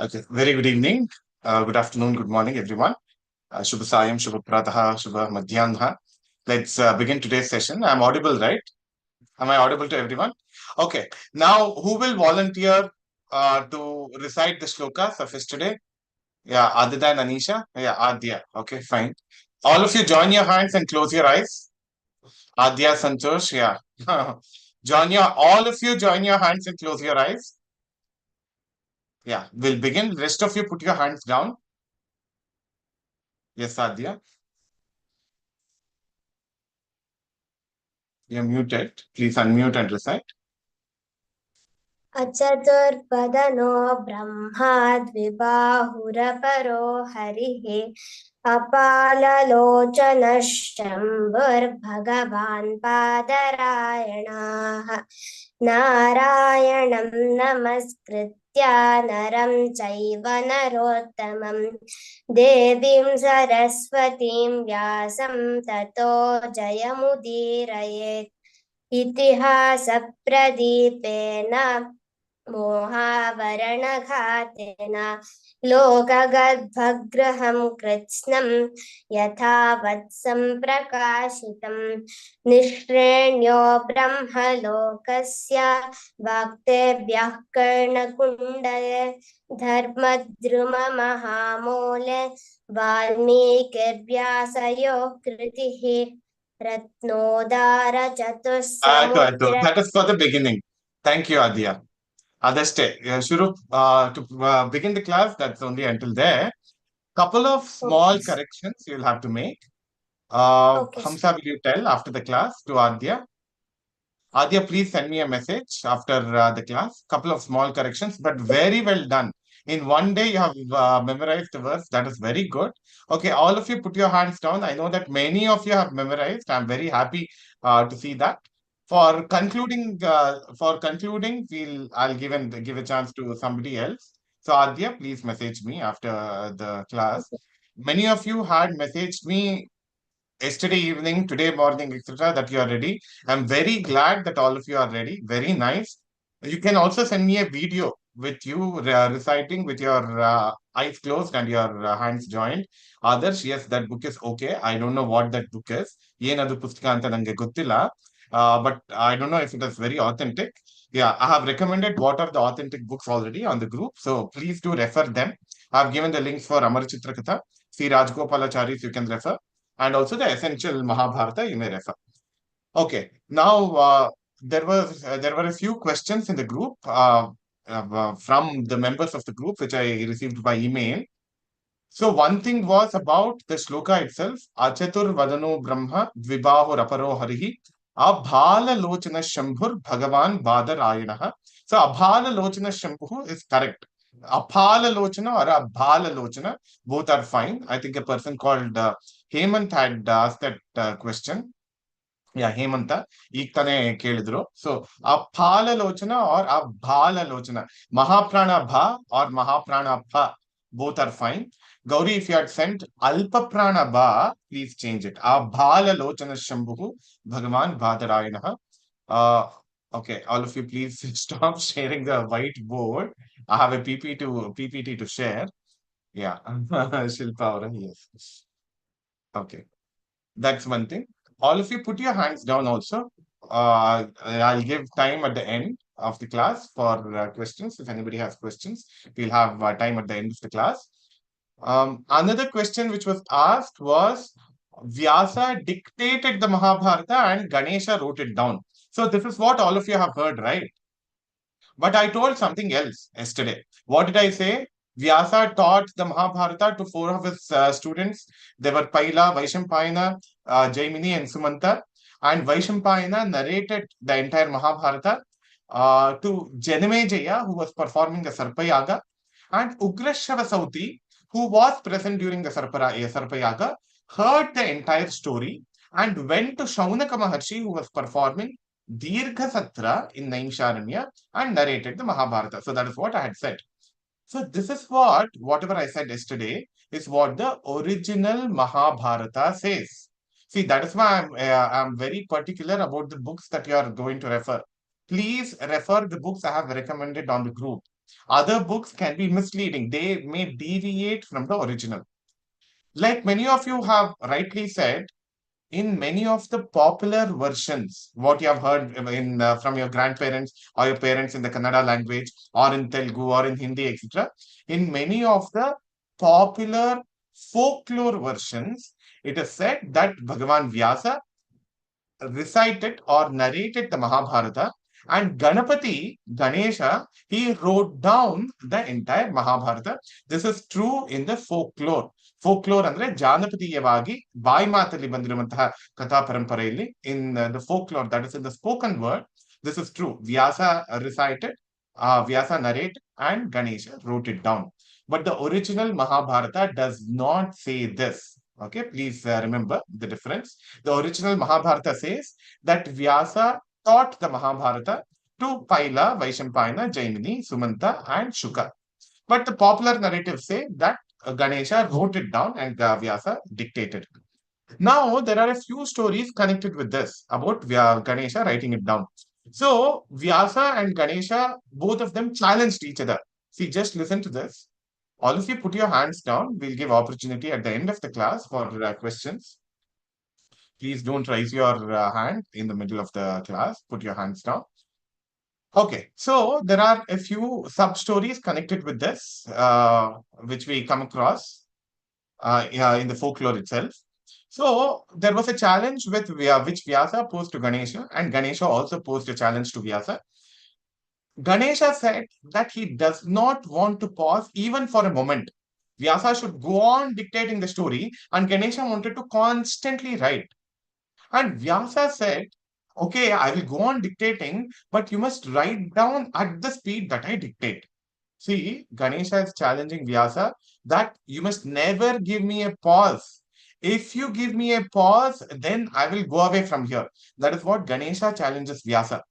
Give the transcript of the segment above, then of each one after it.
Okay, very good evening, good afternoon, good morning, everyone. Shubha Sayam, Shubha Prataha, Shubha Madhyamha. Let's begin today's session. I'm audible, right? Am I audible to everyone? Okay. Now, who will volunteer to recite the shlokas of yesterday? Yeah, Aditya and Anisha? Yeah, Adya. Okay, fine. All of you join your hands and close your eyes. Adya, Santosh, yeah. All of you join your hands and close your eyes. Yeah, we'll begin. Rest of you put your hands down. Yes, Adya. You're muted. Please unmute and recite. अचतुर्पदनो Brahma द्विबाहुरपरो हरिः अपाललोचनः शम्भुर्भगवान् पादरायणाः नारायणं नमस्कृत्य नरं चैव नरोत्तमं देवीं सरस्वतीं व्यासं ततो जयमुदीरयेत् इतिहासप्रदीपेन मोहावरणघातेन लोकगर्भगृहं कृत्स्नं यथा वत्सं प्रकाशितं निःश्रेण्यो ब्रह्मलोकस्य भक्तेभ्यः कर्णकुण्डले धर्मद्रुममहामूले वाल्मीकिर्व्यासयोः कृतिः रत्नोदार चतुस्समुद्र. That is for the beginning. Thank you, Adya. Adeste, Shuru, to begin the class, that's only until there. Couple of small Okay. corrections you'll have to make. Okay. Hamsa, will you tell after the class to Adya? Adya, please send me a message after the class. Couple of small corrections, but very well done. In one day, you have memorized the verse. That is very good. Okay, all of you put your hands down. I know that many of you have memorized. I'm very happy to see that. For concluding, I'll give a chance to somebody else. So Adya, please message me after the class. Okay. Many of you had messaged me yesterday evening, today morning, etc., that you are ready. I'm very glad that all of you are ready. Very nice. You can also send me a video with you reciting with your eyes closed and your hands joined. Others, yes, that book is okay. I don't know what that book is. ಏನದು ಪುಸ್ತಕ ಅಂತ ನಂಗೆ ಗೊತ್ತಿಲ್ಲ. But I don't know if it is very authentic. Yeah, I have recommended what are the authentic books already on the group. So please do refer them. I've given the links for Amar Chitrakatha, C. Rajgopalacharis, you can refer, and also the essential Mahabharata you may refer. Okay, now there were a few questions in the group from the members of the group which I received by email. So one thing was about the shloka itself. Achatur vadano brahma dvibahu raparo harihi abhala lochana shambhur bhagavan badarayanaha. So abhala lochana shambhu is correct. Aphala lochana or abhala lochana, both are fine. I think a person called Hemant had asked that question. Yeah, Hemanta, ಈಗ ತಾನೇ ಕೇಳಿದ್ರು. So, Aphala or Abhala Lochana. Mahaprana Bha or Mahaprana Bha, both are fine. Gauri, if you had sent Alpa Prana Bha, please change it. Abhala Lochana Shambhu, Bhagavan Bhadarayanaha. Uh, okay, all of you please stop sharing the whiteboard. I have a PPT to share. Yeah, Shilpa, yes. Okay. That's one thing. All of you put your hands down also. I'll give time at the end of the class for questions. If anybody has questions, we'll have time at the end of the class. Another question which was asked was Vyasa dictated the Mahabharata and Ganesha wrote it down. So this is what all of you have heard, right? But I told something else yesterday. What did I say? Vyasa taught the Mahabharata to four of his students. They were Paila, Vaishampayana, Jaimini, and Sumanta. And Vaishampayana narrated the entire Mahabharata to Janamejaya, who was performing the Sarpayaga, and Ugrashava Sauti, who was present during the Sarpayaga, heard the entire story and went to Shaunaka Maharshi, who was performing Dirgha Satra in Naimisharanya and narrated the Mahabharata. So that is what I had said. So this is whatever I said yesterday is what the original Mahabharata says. See, that is why I'm very particular about the books that you are going to refer. Please refer the books I have recommended on the group. Other books can be misleading. They may deviate from the original. Like many of you have rightly said, in many of the popular versions, what you have heard in from your grandparents or your parents in the Kannada language or in Telugu or in Hindi, etc., in many of the popular folklore versions, it is said that Bhagavan Vyasa recited or narrated the Mahabharata, and Ganapati, Ganesha, he wrote down the entire Mahabharata. This is true in the folklore. Folklore ಅಂದ್ರೆ ಜಾನಪದೀಯವಾಗಿ ಬಾಯಿ ಮಾತಲ್ಲಿ ಬಂದಿರುವಂತಹ ಕಥಾ ಪರಂಪರೆಯಲ್ಲಿ in the folklore, that is in the spoken word, this is true. Vyasa recited, Vyasa narrated, and Ganesha wrote it down. But the original Mahabharata does not say this. Okay, please remember the difference. The original Mahabharata says that Vyasa taught the Mahabharata to Paila, Vaishampayana, Jaimini, Sumanta, and Shuka. But the popular narratives say that Ganesha wrote it down and Vyasa dictated. Now, there are a few stories connected with this about Ganesha writing it down. So, Vyasa and Ganesha, both of them challenged each other. See, just listen to this. All of you put your hands down. We'll give opportunity at the end of the class for questions. Please don't raise your hand in the middle of the class. Put your hands down. Okay, so there are a few sub-stories connected with this, which we come across in the folklore itself. So there was a challenge with which Vyasa posed to Ganesha, and Ganesha also posed a challenge to Vyasa. Ganesha said that he does not want to pause even for a moment. Vyasa should go on dictating the story, and Ganesha wanted to constantly write. And Vyasa said, okay, I will go on dictating, but you must write down at the speed that I dictate. See, Ganesha is challenging Vyasa that you must never give me a pause. If you give me a pause, then I will go away from here. That is what Ganesha challenges Vyasa.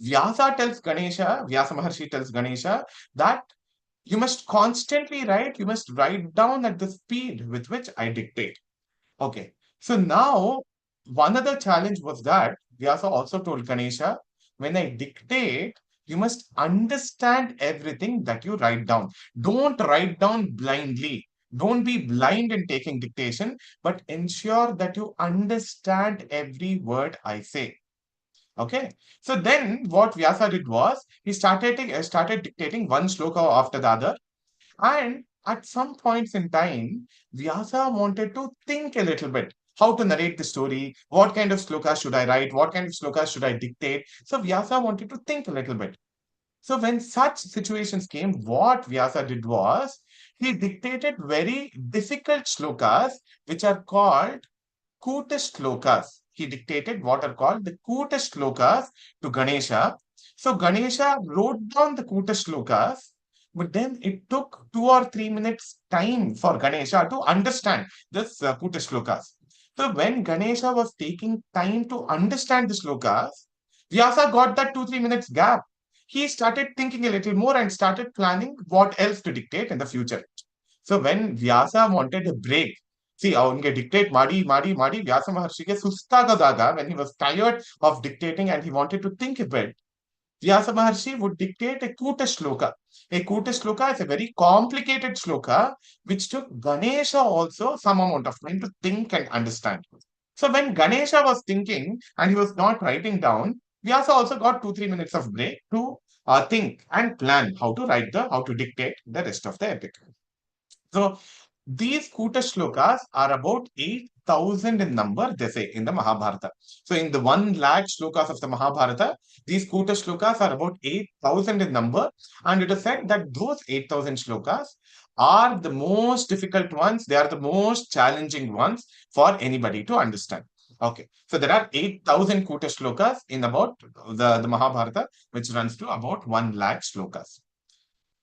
Vyasa Maharshi tells Ganesha that you must constantly write, you must write down at the speed with which I dictate. Okay. So now, one other challenge was that Vyasa also told Ganesha, when I dictate, you must understand everything that you write down. Don't write down blindly. Don't be blind in taking dictation, but ensure that you understand every word I say. Okay. So then what Vyasa did was he started dictating one sloka after the other. And at some points in time, Vyasa wanted to think a little bit how to narrate the story, what kind of slokas should I write, what kind of slokas should I dictate. So Vyasa wanted to think a little bit. So when such situations came, what Vyasa did was he dictated very difficult slokas, which are called Kuta shlokas. He dictated what are called the Kuta shlokas to Ganesha. So Ganesha wrote down the Kuta shlokas, but then it took 2 or 3 minutes time for Ganesha to understand this Kuta shlokas. So when Ganesha was taking time to understand the shlokas, Vyasa got that 2 3 minutes gap. He started thinking a little more and started planning what else to dictate in the future. So when Vyasa wanted a break, see, ಅವನಿಗೆ dictate ಮಾಡಿ ವ್ಯಾಸ ಮಹರ್ಷಿಗೆ ಸುಸ್ತಾಗದಾಗ when he was tired of dictating and he wanted to think a bit, Vyasa Maharshi would dictate a Kuta shloka. A Kuta shloka is a very complicated shloka which took Ganesha also some amount of time to think and understand. So when Ganesha was thinking and he was not writing down, Vyasa also got 2 3 minutes of break to think and plan how to dictate the rest of the epic. So these Kuta shlokas are about 8,000 in number, they say, in the Mahabharata. So in the 1 lakh shlokas of the Mahabharata, these Kuta shlokas are about 8,000 in number. And it is said that those 8,000 shlokas are the most difficult ones. They are the most challenging ones for anybody to understand. Okay, so there are 8,000 Kuta shlokas in about the Mahabharata, which runs to about 1 lakh shlokas.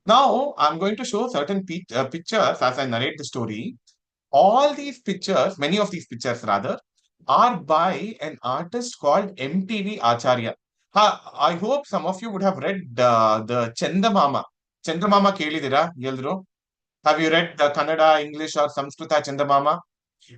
Now, I'm going to show certain pictures as I narrate the story. All these pictures, many of these pictures rather, are by an artist called MTV Acharya. I hope some of you would have read the Chandamama. Chandamama Kelidira, Yeldro. Have you read the Kannada, English, or Samskrita Chandamama?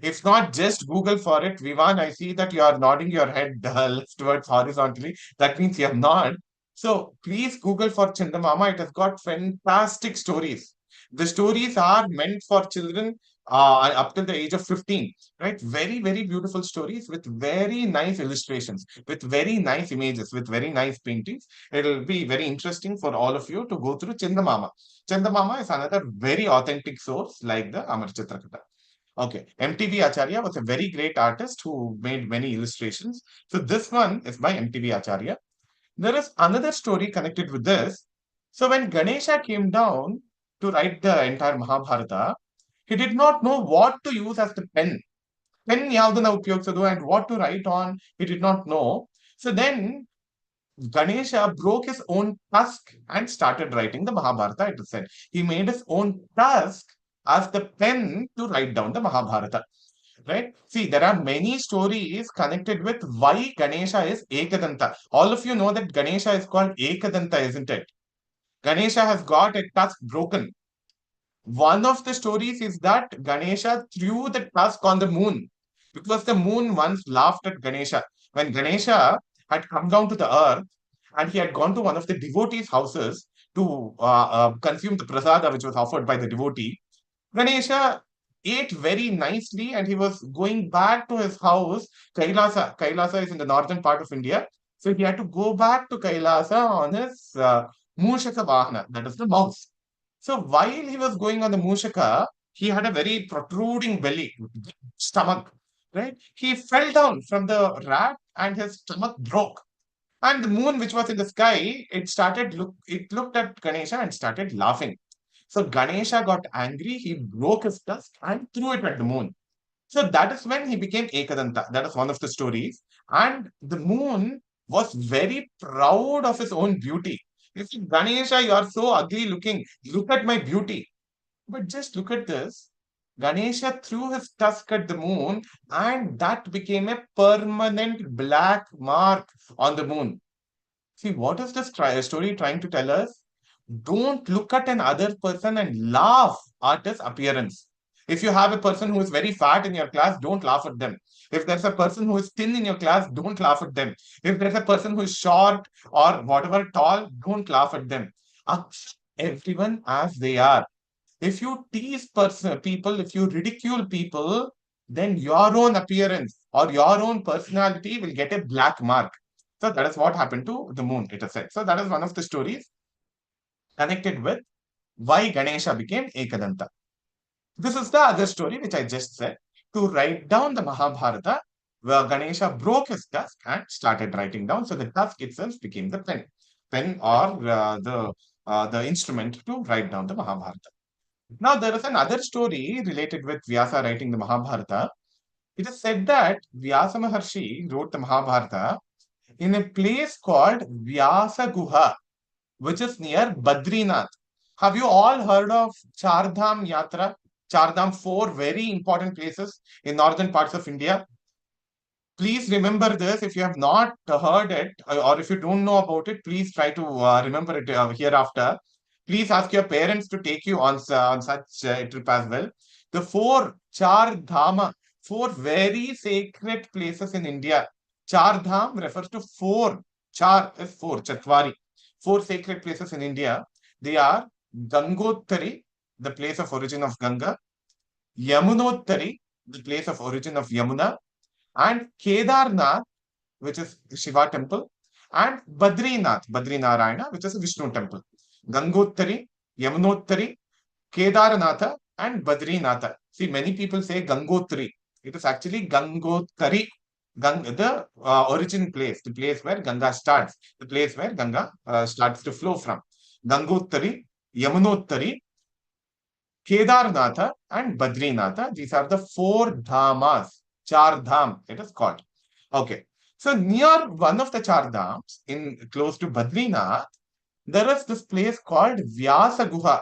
If not, just Google for it. Vivan, I see that you are nodding your head leftwards horizontally. That means you have not. So please Google for Chandamama. It has got fantastic stories. The stories are meant for children up till the age of 15, right? Very, very beautiful stories with very nice illustrations, with very nice images, with very nice paintings. It'll be very interesting for all of you to go through Chandamama. Chandamama is another very authentic source like the Amar Chitrakatha. Okay, MTV Acharya was a very great artist who made many illustrations. So this one is by MTV Acharya. There is another story connected with this. So when Ganesha came down to write the entire Mahabharata, he did not know what to use as the pen. Pen ಯಾವ್ದನ್ನ ಉಪಯೋಗಿಸೋದು and what to write on, he did not know. So then Ganesha broke his own tusk and started writing the Mahabharata, it is said. He made his own tusk as the pen to write down the Mahabharata. Right? See, there are many stories connected with why Ganesha is Ekadanta. All of you know that Ganesha is called Ekadanta, isn't it? Ganesha has got a tusk broken. One of the stories is that Ganesha threw the tusk on the moon because the moon once laughed at Ganesha. When Ganesha had come down to the earth and he had gone to one of the devotees' houses to consume the prasada which was offered by the devotee, Ganesha ate very nicely and he was going back to his house. Kailasa. Kailasa is in the northern part of India. So he had to go back to Kailasa on his Mushaka Vahana, that is the mouse. So while he was going on the Mushaka, he had a very protruding belly, stomach, right? He fell down from the rat and his stomach broke. And the moon, which was in the sky, it looked at Ganesha and started laughing. So Ganesha got angry, he broke his tusk and threw it at the moon. So that is when he became Ekadanta. That is one of the stories. And the moon was very proud of his own beauty. He said, Ganesha, you are so ugly looking. Look at my beauty. But just look at this. Ganesha threw his tusk at the moon, and that became a permanent black mark on the moon. See, what is this story trying to tell us? Don't look at another person and laugh at his appearance. If you have a person who is very fat in your class, don't laugh at them. If there's a person who is thin in your class, don't laugh at them. If there's a person who is short or whatever tall, don't laugh at them. Accept everyone as they are. If you tease people, if you ridicule people, then your own appearance or your own personality will get a black mark. So that is what happened to the moon, it is said. So that is one of the stories connected with why Ganesha became Ekadanta. This is the other story which I just said. To write down the Mahabharata, where Ganesha broke his tusk and started writing down. So the tusk itself became the pen or the instrument to write down the Mahabharata. Now there is another story related with Vyasa writing the Mahabharata. It is said that Vyasa Maharshi wrote the Mahabharata in a place called Vyasa Guha, which is near Badrinath. Have you all heard of Chardham Yatra? Chardham, four very important places in northern parts of India. Please remember this. If you have not heard it or if you don't know about it, please try to remember it hereafter. Please ask your parents to take you on such a trip as well. The four Char Dhama, four very sacred places in India. Char Dham refers to four. Char is four, Chatwari. Four sacred places in India. They are Gangottari, the place of origin of Ganga, Yamunottari, the place of origin of Yamuna, and Kedarnath, which is Shiva temple, and Badrinath, Badrinarayana, which is a Vishnu temple. Gangottari, Yamunottari, Kedarnatha, and Badrinatha. See, many people say Gangottari. It is actually Gangottari, the origin place, the place where Ganga starts, the place where Ganga starts to flow from. Gangottari, Yamunottari, Kedarnatha, and Badrinatha. These are the four dhamas, Char Dham, it is called. Okay. So near one of the Char Dhams, in close to Badrinath, there is this place called Vyasa Guha.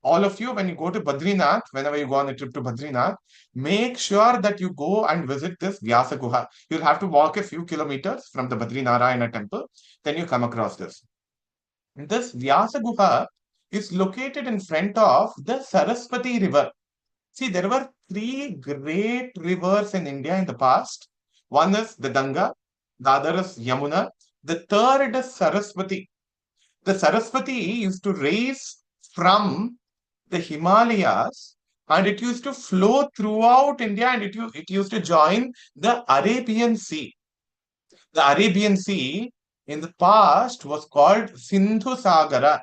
All of you, when you go to Badrinath, whenever you go on a trip to Badrinath, make sure that you go and visit this Vyasa Guha. You'll have to walk a few kilometers from the Badrinarayana temple, then you come across this. This Vyasa Guha is located in front of the Saraswati River. See, there were three great rivers in India in the past. One is the Ganga, the other is Yamuna, the third is Saraswati. The Saraswati used to raise from the Himalayas and it used to flow throughout India and it used to join the Arabian Sea. The Arabian Sea in the past was called Sindhu Sagara.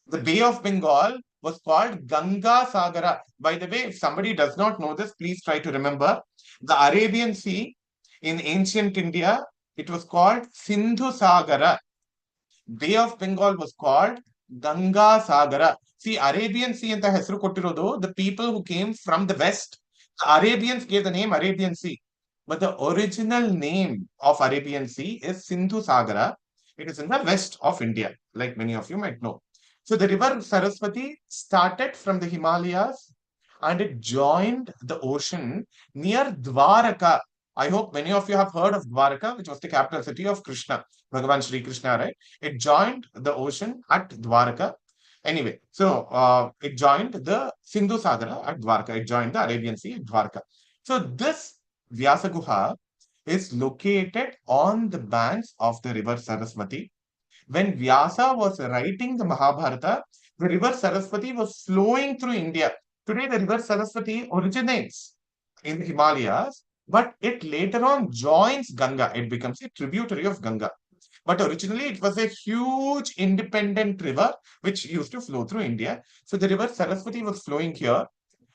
The Bay of Bengal was called Ganga Sagara. By the way, if somebody does not know this, please try to remember. The Arabian Sea in ancient India, it was called Sindhu Sagara. Bay of Bengal was called Ganga Sagara. See, Arabian Sea ಅಂತ ಹೆಸರು ಕೊಟ್ಟಿರೋದು the people who came from the west. The Arabians gave the name Arabian Sea. But the original name of Arabian Sea is Sindhu Sagara. It is in the west of India, like many of you might know. So the river Saraswati started from the Himalayas and it joined the ocean near Dwaraka. I hope many of you have heard of Dwaraka, which was the capital city of Krishna, Bhagavan Sri Krishna, right? It joined the ocean at Dwaraka. Anyway, so it joined the Sindhu Sagara at Dwarka. It joined the Arabian Sea at Dwarka. So this Vyasa Guha is located on the banks of the river Saraswati. When Vyasa was writing the Mahabharata, the river Saraswati was flowing through India. Today, the river Saraswati originates in the Himalayas, but it later on joins Ganga. It becomes a tributary of Ganga. But originally, it was a huge independent river which used to flow through India. So the river Saraswati was flowing here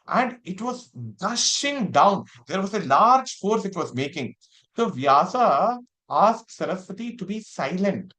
and it was gushing down. There was a large force it was making. So Vyasa asked Saraswati to be silent.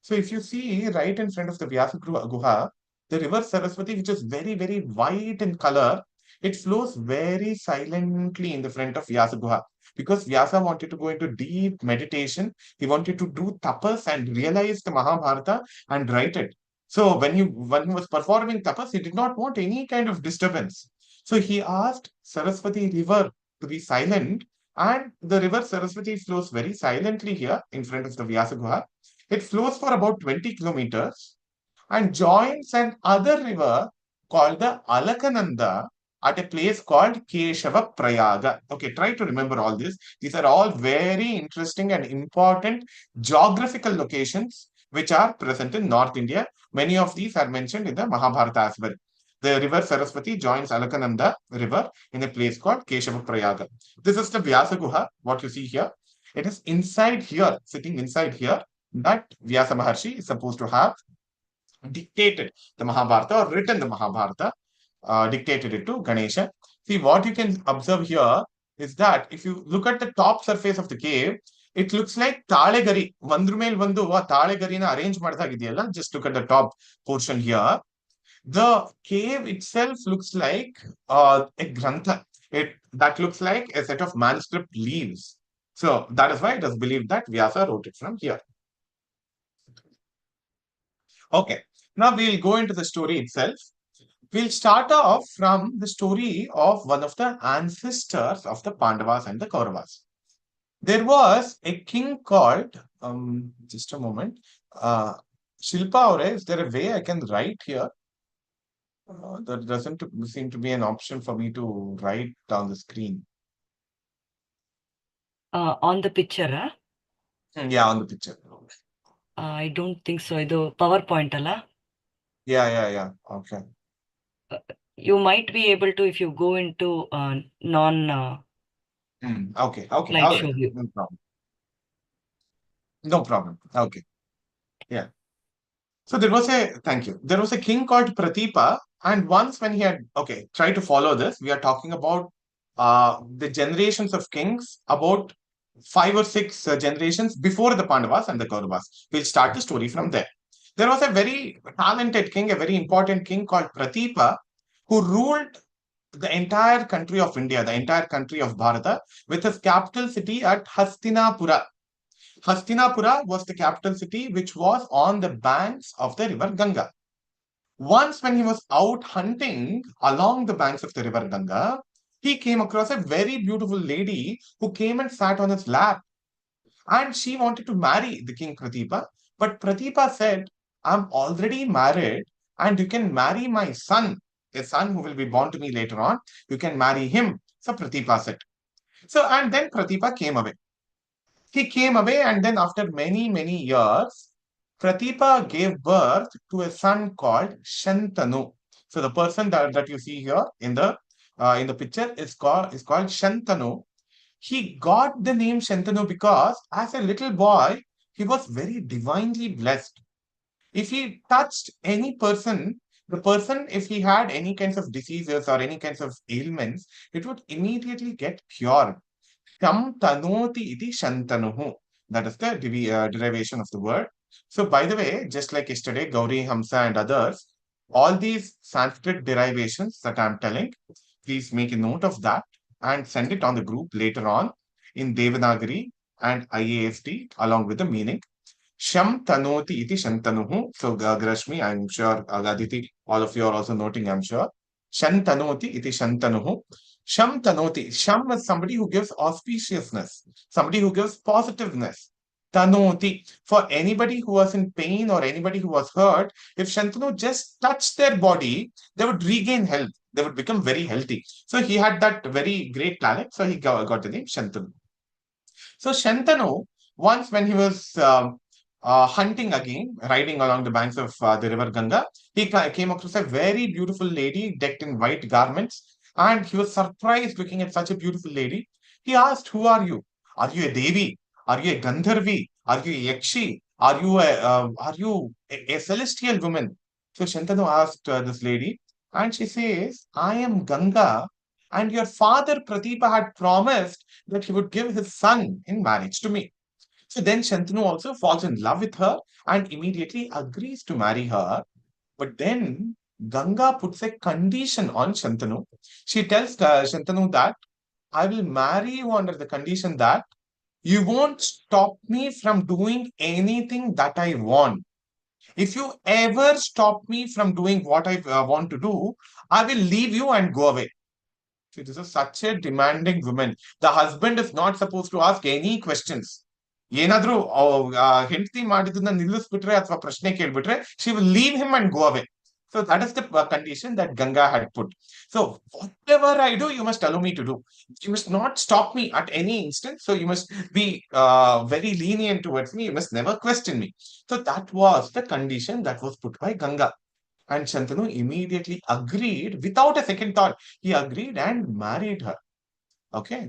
So if you see right in front of the Vyasa Guha, the river Saraswati, which is very, very white in color, it flows very silently in the front of Vyasa Guha. Because Vyasa wanted to go into deep meditation, he wanted to do tapas and realize the Mahabharata and write it. So when he was performing tapas, he did not want any kind of disturbance. So he asked Saraswati river to be silent, and the river Saraswati flows very silently here in front of the Vyasa Guha. It flows for about 20 kilometers and joins an other river called the Alakananda at a place called Keshava Prayaga. Okay, try to remember all this. These are all very interesting and important geographical locations which are present in North India. Many of these are mentioned in the Mahabharata as well. The river Saraswati joins Alakananda river in a place called Keshava Prayaga. This is the Vyasa Guha, what you see here. It is inside here, sitting inside here, that Vyasa Maharshi is supposed to have dictated the Mahabharata or written the Mahabharata, dictated it to Ganesha. See, what you can observe here is that if you look at the top surface of the cave, it looks like ತಾಳೆಗರಿ ಒಂದ್ರ ಮೇಲೆ ಒಂದು ಆ ತಾಳೆಗರಿನ arrange ಮಾಡಿದಾಗಿದೆಯಲ್ಲ. Just look at the top portion here. The cave itself looks like a grantha. That looks like a set of manuscript leaves. So that is why it is believed that Vyasa wrote it from here. Okay, now we'll go into the story itself. We'll start off from the story of one of the ancestors of the Pandavas and the Kauravas. There was a king called, just a moment, Shilpa Aure, is there a way I can write here? There doesn't seem to be an option for me to write down the screen. On the picture, huh? Yeah, on the picture. I don't think so. Idu PowerPoint alla? Yeah. Okay. You might be able to if you go into non Okay. slideshow view. No problem. No problem. Okay. Yeah. So there was a king called Pratipa, and once when he had, okay, try to follow this. We are talking about the generations of kings, about 5 or 6 generations before the Pandavas and the Kauravas. We'll start the story from there. There was a very talented king, a very important king called Pratipa, who ruled the entire country of India, the entire country of Bharata, with his capital city at Hastinapura. Hastinapura was the capital city which was on the banks of the river Ganga. Once when he was out hunting along the banks of the river Ganga, he came across a very beautiful lady who came and sat on his lap. And she wanted to marry the king Pratipa. But Pratipa said, I'm already married and you can marry my son, a son who will be born to me later on. You can marry him. So Pratipa said. So, and then Pratipa came away. He came away and then after many, many years, Pratipa gave birth to a son called Shantanu. So the person that you see here in the picture is called Shantanu. He got the name Shantanu because as a little boy, he was very divinely blessed. If he touched any person, the person, if he had any kinds of diseases or any kinds of ailments, it would immediately get cured. Sham tanoti iti shantanuhu. That is the derivation of the word. So, by the way, just like yesterday, Gauri, Hamsa, and others, all these Sanskrit derivations that I'm telling, please make a note of that and send it on the group later on in Devanagari and IAST along with the meaning. Sham tanoti iti shantanuhu. So, Grashmi, I'm sure, Aditi, all of you are also noting, I'm sure. Shantanoti iti shantanuhu. Sham tanoti. Sham is somebody who gives auspiciousness, somebody who gives positiveness. Tanoti. For anybody who was in pain or anybody who was hurt, if Shantanu just touched their body, they would regain health. They would become very healthy. So he had that very great talent. So he got the name Shantanu. So Shantanu, once when he was hunting again, riding along the banks of the river Ganga, he came across a very beautiful lady decked in white garments, and he was surprised looking at such a beautiful lady. He asked, "Who are you? Are you a Devi? Are you a Gandharvi? Are you a Yakshi? Are you a celestial woman?" So Shantanu asked this lady, and she says, "I am Ganga, and your father Pratipa had promised that he would give his son in marriage to me." So then Shantanu also falls in love with her and immediately agrees to marry her. But then Ganga puts a condition on Shantanu. She tells Shantanu that I will marry you under the condition that you won't stop me from doing anything that I want. If you ever stop me from doing what I want to do, I will leave you and go away. See, this is such a demanding woman. The husband is not supposed to ask any questions. ಏನಾದ್ರೂ ಹೆಂಡತಿ ಮಾಡಿದ್ದನ್ನ ನಿಲ್ಲಿಸ್ಬಿಟ್ರೆ ಅಥವಾ ಪ್ರಶ್ನೆ ಕೇಳ್ಬಿಟ್ರೆ she will leave him and go away. So that is the condition that Ganga had put. So whatever I do, you must allow me to do. You must not stop me at any instant. So you must be very lenient towards me. You must never question me. So that was the condition that was put by Ganga. And Shantanu immediately agreed without a second thought. He agreed and married her. Okay.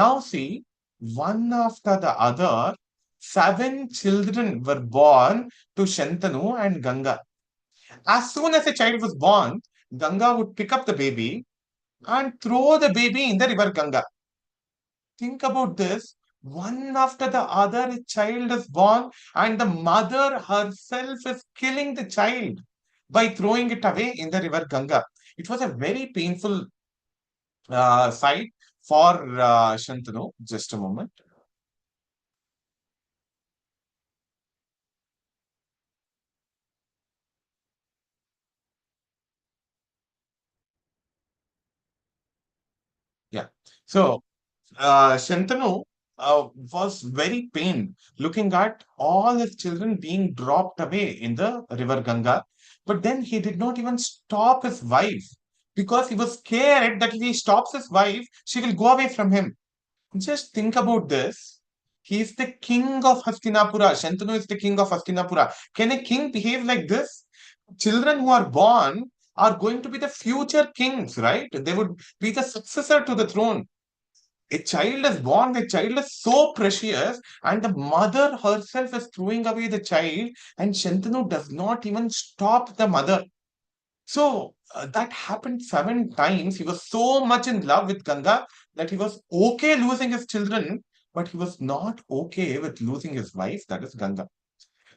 Now see, one after the other, 7 children were born to Shantanu and Ganga. As soon as a child was born, Ganga would pick up the baby and throw the baby in the river Ganga. Think about this. One after the other, a child is born, and the mother herself is killing the child by throwing it away in the river Ganga. It was a very painful sight for Shantanu. Just a moment. Yeah. So Shantanu was very pained looking at all his children being dropped away in the river Ganga. But then he did not even stop his wife because he was scared that if he stops his wife, she will go away from him. Just think about this. He is the king of Hastinapura. Shantanu is the king of Hastinapura. Can a king behave like this? Children who are born are going to be the future kings, right? They would be the successor to the throne. A child is born, the child is so precious, and the mother herself is throwing away the child, and Shantanu does not even stop the mother. So that happened 7 times. He was so much in love with Ganga that he was okay losing his children, but he was not okay with losing his wife, that is Ganga.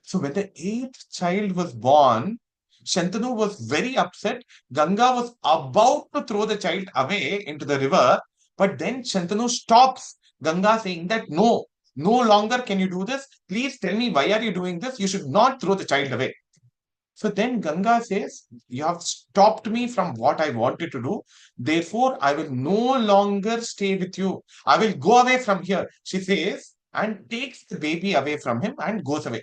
So when the 8th child was born, Shantanu was very upset. Ganga was about to throw the child away into the river, but then Shantanu stops Ganga saying that no, no longer can you do this. Please tell me why are you doing this? You should not throw the child away. So then Ganga says, you have stopped me from what I wanted to do. Therefore, I will no longer stay with you. I will go away from here, she says, and takes the baby away from him and goes away.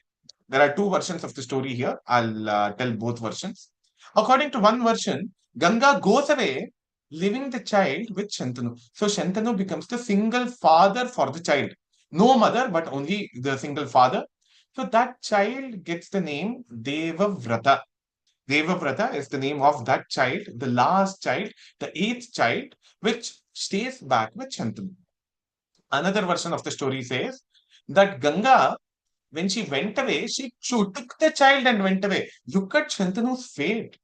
There are 2 versions of the story here. I'll tell both versions. According to one version, Ganga goes away, leaving the child with Shantanu. So Shantanu becomes the single father for the child. No mother, but only the single father. So that child gets the name Devavrata. Devavrata is the name of that child, the last child, the eighth child, which stays back with Shantanu. Another version of the story says that Ganga, when she went away, she took the child and went away. Look at Shantanu's fate.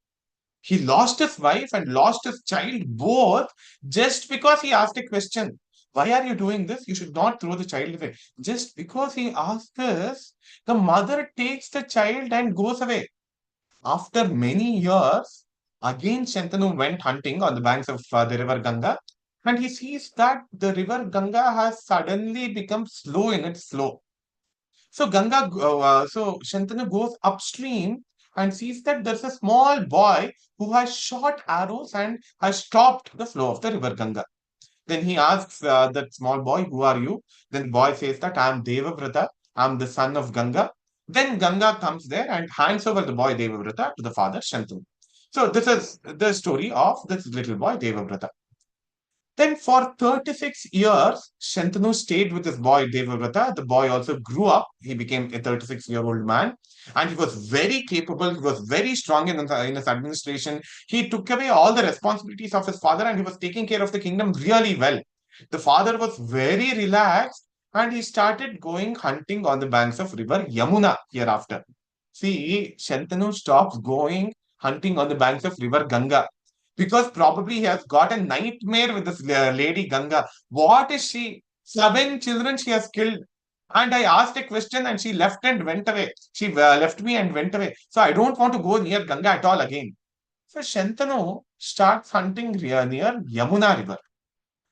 He lost his wife and lost his child both just because he asked a question. Why are you doing this? You should not throw the child away. Just because he asked this, the mother takes the child and goes away. After many years, again Shantanu went hunting on the banks of the river Ganga, and he sees that the river Ganga has suddenly become slow in its flow. So Shantanu goes upstream and sees that there's a small boy who has shot arrows and has stopped the flow of the river Ganga. Then he asks that small boy, "Who are you?" Then the boy says that I am Devavrata, I am the son of Ganga. Then Ganga comes there and hands over the boy Devavrata to the father Shantanu. So this is the story of this little boy Devavrata. Then for 36 years, Shantanu stayed with his boy Devavrata. The boy also grew up. He became a 36-year-old man. And he was very capable. He was very strong in his administration. He took away all the responsibilities of his father and he was taking care of the kingdom really well. The father was very relaxed and he started going hunting on the banks of river Yamuna hereafter. See, Shantanu stops going hunting on the banks of river Ganga because probably he has got a nightmare with this lady Ganga. What is she? 7 children she has killed. And I asked a question and she left and went away. She left me and went away. So I don't want to go near Ganga at all again. So Shantanu starts hunting near Yamuna river.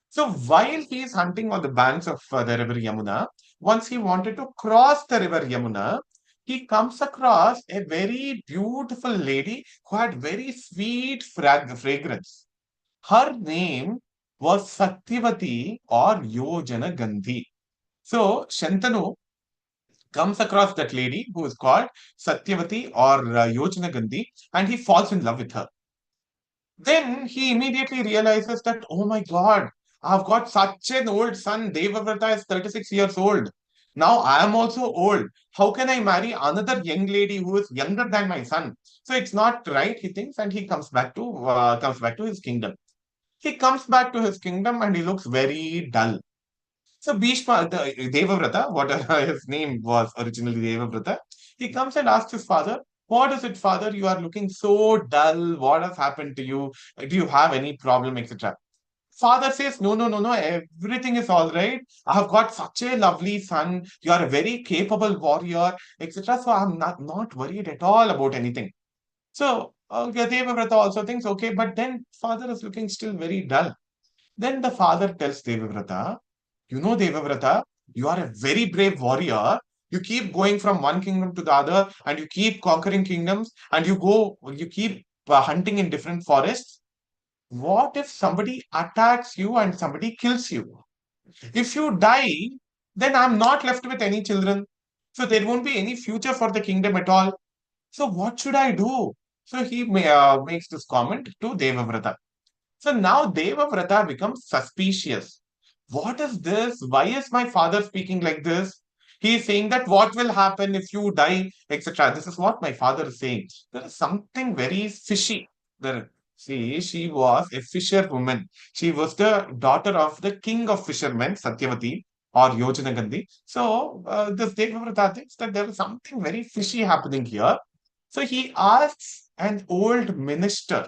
So while he is hunting on the banks of the river Yamuna, once he wanted to cross the river Yamuna, he comes across a very beautiful lady who had very sweet fragrance. Her name was Satyavati or Yojana Gandhi. So Shantanu comes across that lady who is called Satyavati or Yojana Gandhi and he falls in love with her. Then he immediately realizes that, oh my God, I've got such an old son. Devavrata is 36 years old. Now I am also old. How can I marry another young lady who is younger than my son? So it's not right, he thinks, and he comes back to his kingdom. He comes back to his kingdom and he looks very dull. So Bhishma, the Devavrata, what his name was originally Devavrata, he comes and asks his father, "What is it, father? You are looking so dull. What has happened to you? Do you have any problem, etc." Father says, "No, no, no, no. Everything is all right. I have got such a lovely son. You are a very capable warrior, etc. So I'm not worried at all about anything." So Devavrata also thinks, okay, but then father is looking still very dull. Then the father tells Devavrata, "You know, Devavrata, you are a very brave warrior. You keep going from one kingdom to the other and you keep conquering kingdoms and you keep hunting in different forests. What if somebody attacks you and somebody kills you? If you die, then I'm not left with any children. So there won't be any future for the kingdom at all. So what should I do?" So he makes this comment to Devavrata. So now Devavrata becomes suspicious. What is this? Why is my father speaking like this? He is saying that what will happen if you die, etc. This is what my father is saying. There is something very fishy. There, see, she was a fisherwoman. She was the daughter of the king of fishermen, Satyavati or Yojana Gandhi. So this Devavrata thinks that there is something very fishy happening here. So he asks an old minister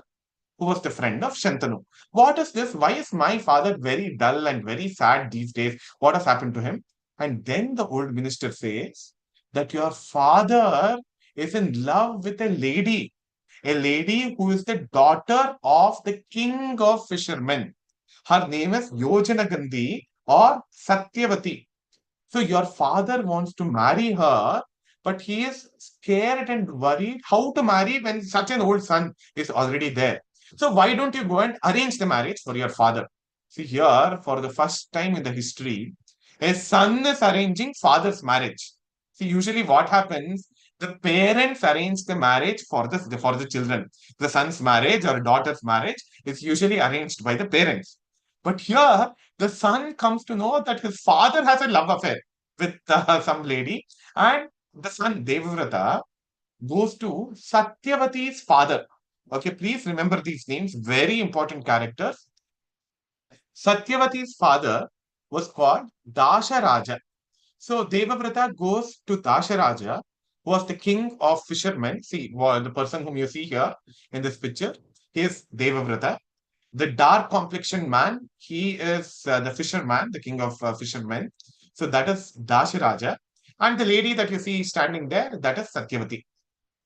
who was the friend of Shantanu. What is this? Why is my father very dull and very sad these days? What has happened to him? And then the old minister says that your father is in love with a lady who is the daughter of the king of fishermen. Her name is Yojana Gandhi or Satyavati. So your father wants to marry her, but he is scared and worried how to marry when such an old son is already there. So why don't you go and arrange the marriage for your father? See here, for the first time in the history, a son is arranging father's marriage. See, usually what happens, the parents arrange the marriage for the children. The son's marriage or daughter's marriage is usually arranged by the parents. But here, the son comes to know that his father has a love affair with some lady, and the son Devavrata goes to Satyavati's father. Okay, please remember these names, very important characters. Satyavati's father was called Dasharaja. So Devavrata goes to Dasharaja, who was the king of fishermen. See, the person whom you see here in this picture, he is Devavrata. The dark complexioned man, he is the fisherman, the king of fishermen. So that is Dasharaja. And the lady that you see standing there, that is Satyavati.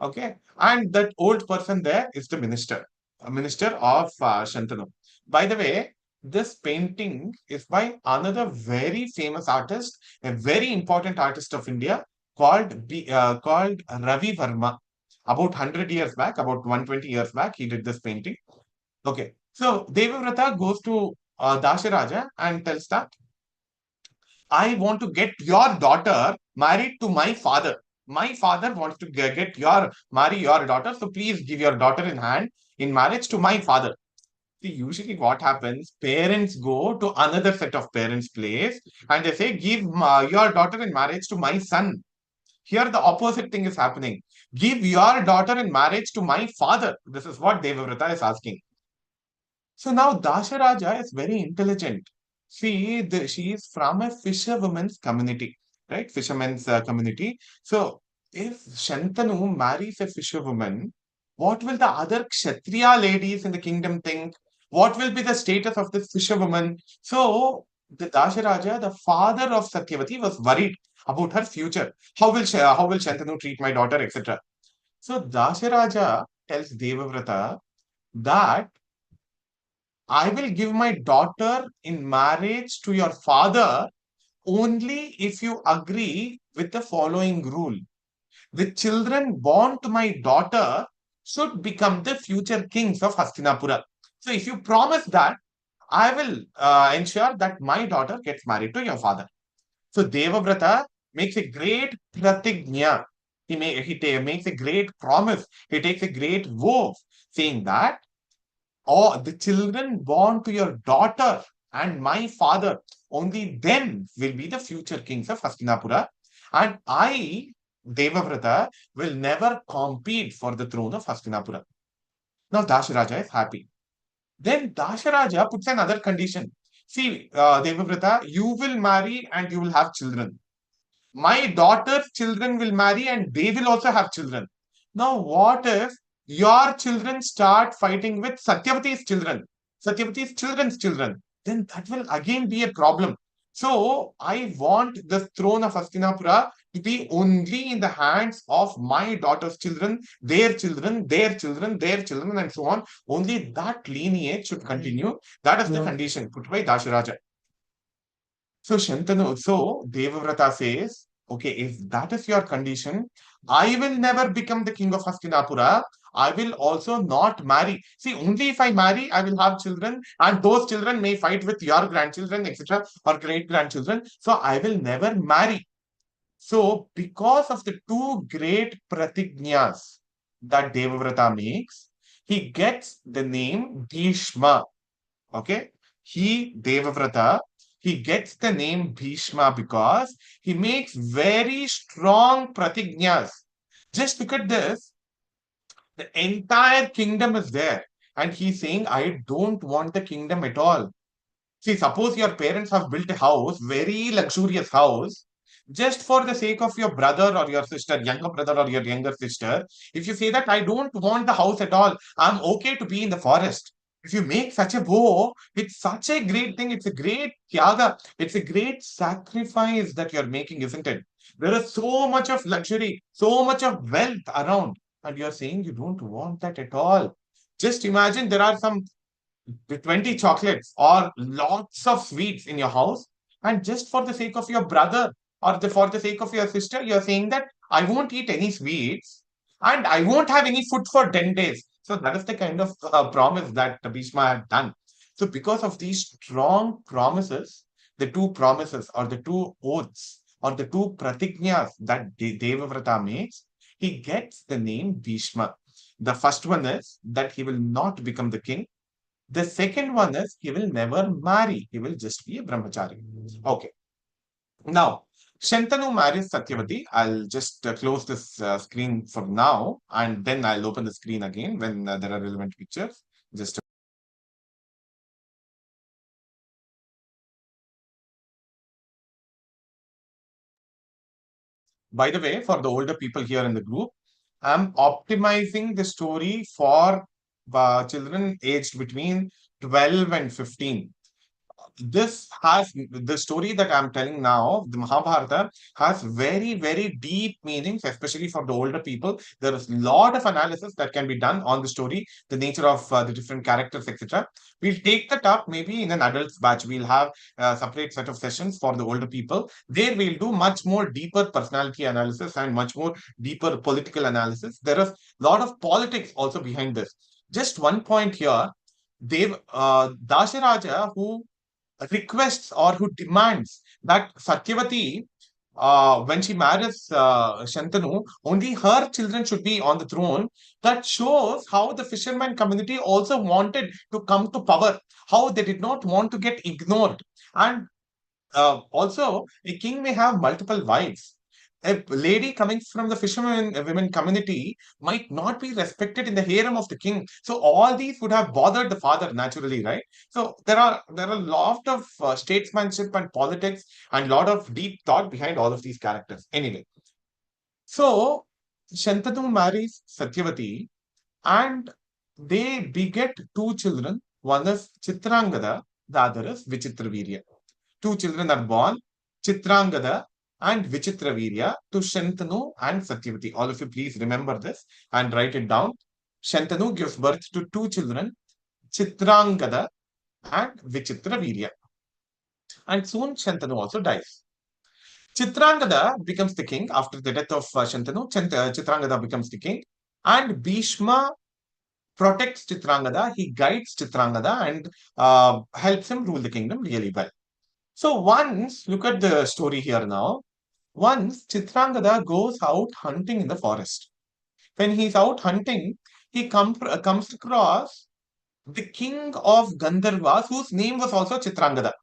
Okay. And that old person there is the minister, a minister of Shantanu. By the way, this painting is by another very famous artist, a very important artist of India called Ravi Verma. About 100 years back, about 120 years back, he did this painting. Okay. So Devavrata goes to Dasharaja and tells that I want to get your daughter married to my father. My father wants to marry your daughter, so please give your daughter in hand in marriage to my father. See, usually what happens, parents go to another set of parents' place and they say, give your daughter in marriage to my son. Here the opposite thing is happening. Give your daughter in marriage to my father. This is what Devavrata is asking. So now Dasharaja is very intelligent. See, she is from a fisherwoman's community, right? Fisherman's community. So if Shantanu marries a fisherwoman, what will the other Kshatriya ladies in the kingdom think? What will be the status of this fisherwoman? So the Dasharaja, the father of Satyavati, was worried about her future. How will Shantanu treat my daughter, etc. So Dasharaja tells Devavrata that I will give my daughter in marriage to your father only if you agree with the following rule. The children born to my daughter should become the future kings of Hastinapura. So if you promise that, I will ensure that my daughter gets married to your father. So Devavrata makes a great pratignya. Makes a great promise. He takes a great vow saying that or the children born to your daughter and my father, only them will be the future kings of Hastinapura. And I, Devavrata, will never compete for the throne of Hastinapura. Now Dasharaja is happy. Then Dasharaja puts another condition. See, Devavrata, you will marry and you will have children. My daughter's children will marry and they will also have children. Now, what if your children start fighting with Satyavati's children, Satyavati's children's children? Then that will again be a problem. So, I want the throne of Hastinapura to be only in the hands of my daughter's children, their children, their children, their children, and so on. Only that lineage should continue. That is the condition put by Dasharaja. So Shantanu, so Devavrata says, okay, if that is your condition, I will never become the king of Hastinapura. I will also not marry. See, only if I marry, I will have children, and those children may fight with your grandchildren, etc., or great grandchildren. So I will never marry. So, because of the two great pratignyas that Devavrata makes, he gets the name Bhishma. Okay, Devavrata, he gets the name Bhishma because he makes very strong pratignyas. Just look at this. The entire kingdom is there. And he's saying, I don't want the kingdom at all. See, suppose your parents have built a house, very luxurious house, just for the sake of your brother or your sister, younger brother or your younger sister. If you say that I don't want the house at all, I'm okay to be in the forest. If you make such a vow, it's such a great thing. It's a great tyaga. It's a great sacrifice that you're making, isn't it? There is so much of luxury, so much of wealth around, and you're saying you don't want that at all. Just imagine there are some with 20 chocolates or lots of sweets in your house, and just for the sake of your brother or for the sake of your sister, you're saying that I won't eat any sweets and I won't have any food for 10 days. So that is the kind of promise that Bhishma had done. So because of these strong promises, the two promises or the two oaths or the two pratignyas that Devavrata makes, he gets the name Bhishma. The first one is that he will not become the king. The second one is he will never marry. He will just be a brahmachari. Okay. Now, Shantanu marries Satyavati. I'll just close this screen for now, and then I'll open the screen again when there are relevant pictures. Just by the way, for the older people here in the group, I'm optimizing the story for children aged between 12 and 15. This has the story that I'm telling now, the Mahabharata has very, very deep meanings, especially for the older people. There is a lot of analysis that can be done on the story, the nature of the different characters, etc. We'll take that up maybe in an adults batch. We'll have a separate set of sessions for the older people. There we'll do much more deeper personality analysis and much more deeper political analysis. There is a lot of politics also behind this. Just one point here. Dasharaja, who requests or who demands that Satyavati, when she marries Shantanu, only her children should be on the throne. That shows how the fisherman community also wanted to come to power, how they did not want to get ignored. And also, a king may have multiple wives. A lady coming from the fishermen women community might not be respected in the harem of the king. So all these would have bothered the father naturally, right? So there are a lot of statesmanship and politics and a lot of deep thought behind all of these characters. Anyway, so Shantanu marries Satyavati and they beget two children. One is Chitrangada, the other is Vichitravirya. Two children are born, Chitrangada and Vichitravirya, to Shantanu and Satyavati. All of you please remember this and write it down. Shantanu gives birth to two children, Chitrangada and Vichitravirya. And soon Shantanu also dies. Chitrangada becomes the king after the death of Shantanu. Chitrangada becomes the king. And Bhishma protects Chitrangada, he guides Chitrangada and helps him rule the kingdom really well. So once, look at the story here now. Once Chitrangada goes out hunting in the forest. When he's out hunting, he comes across the king of Gandharvas, whose name was also Chitrangada.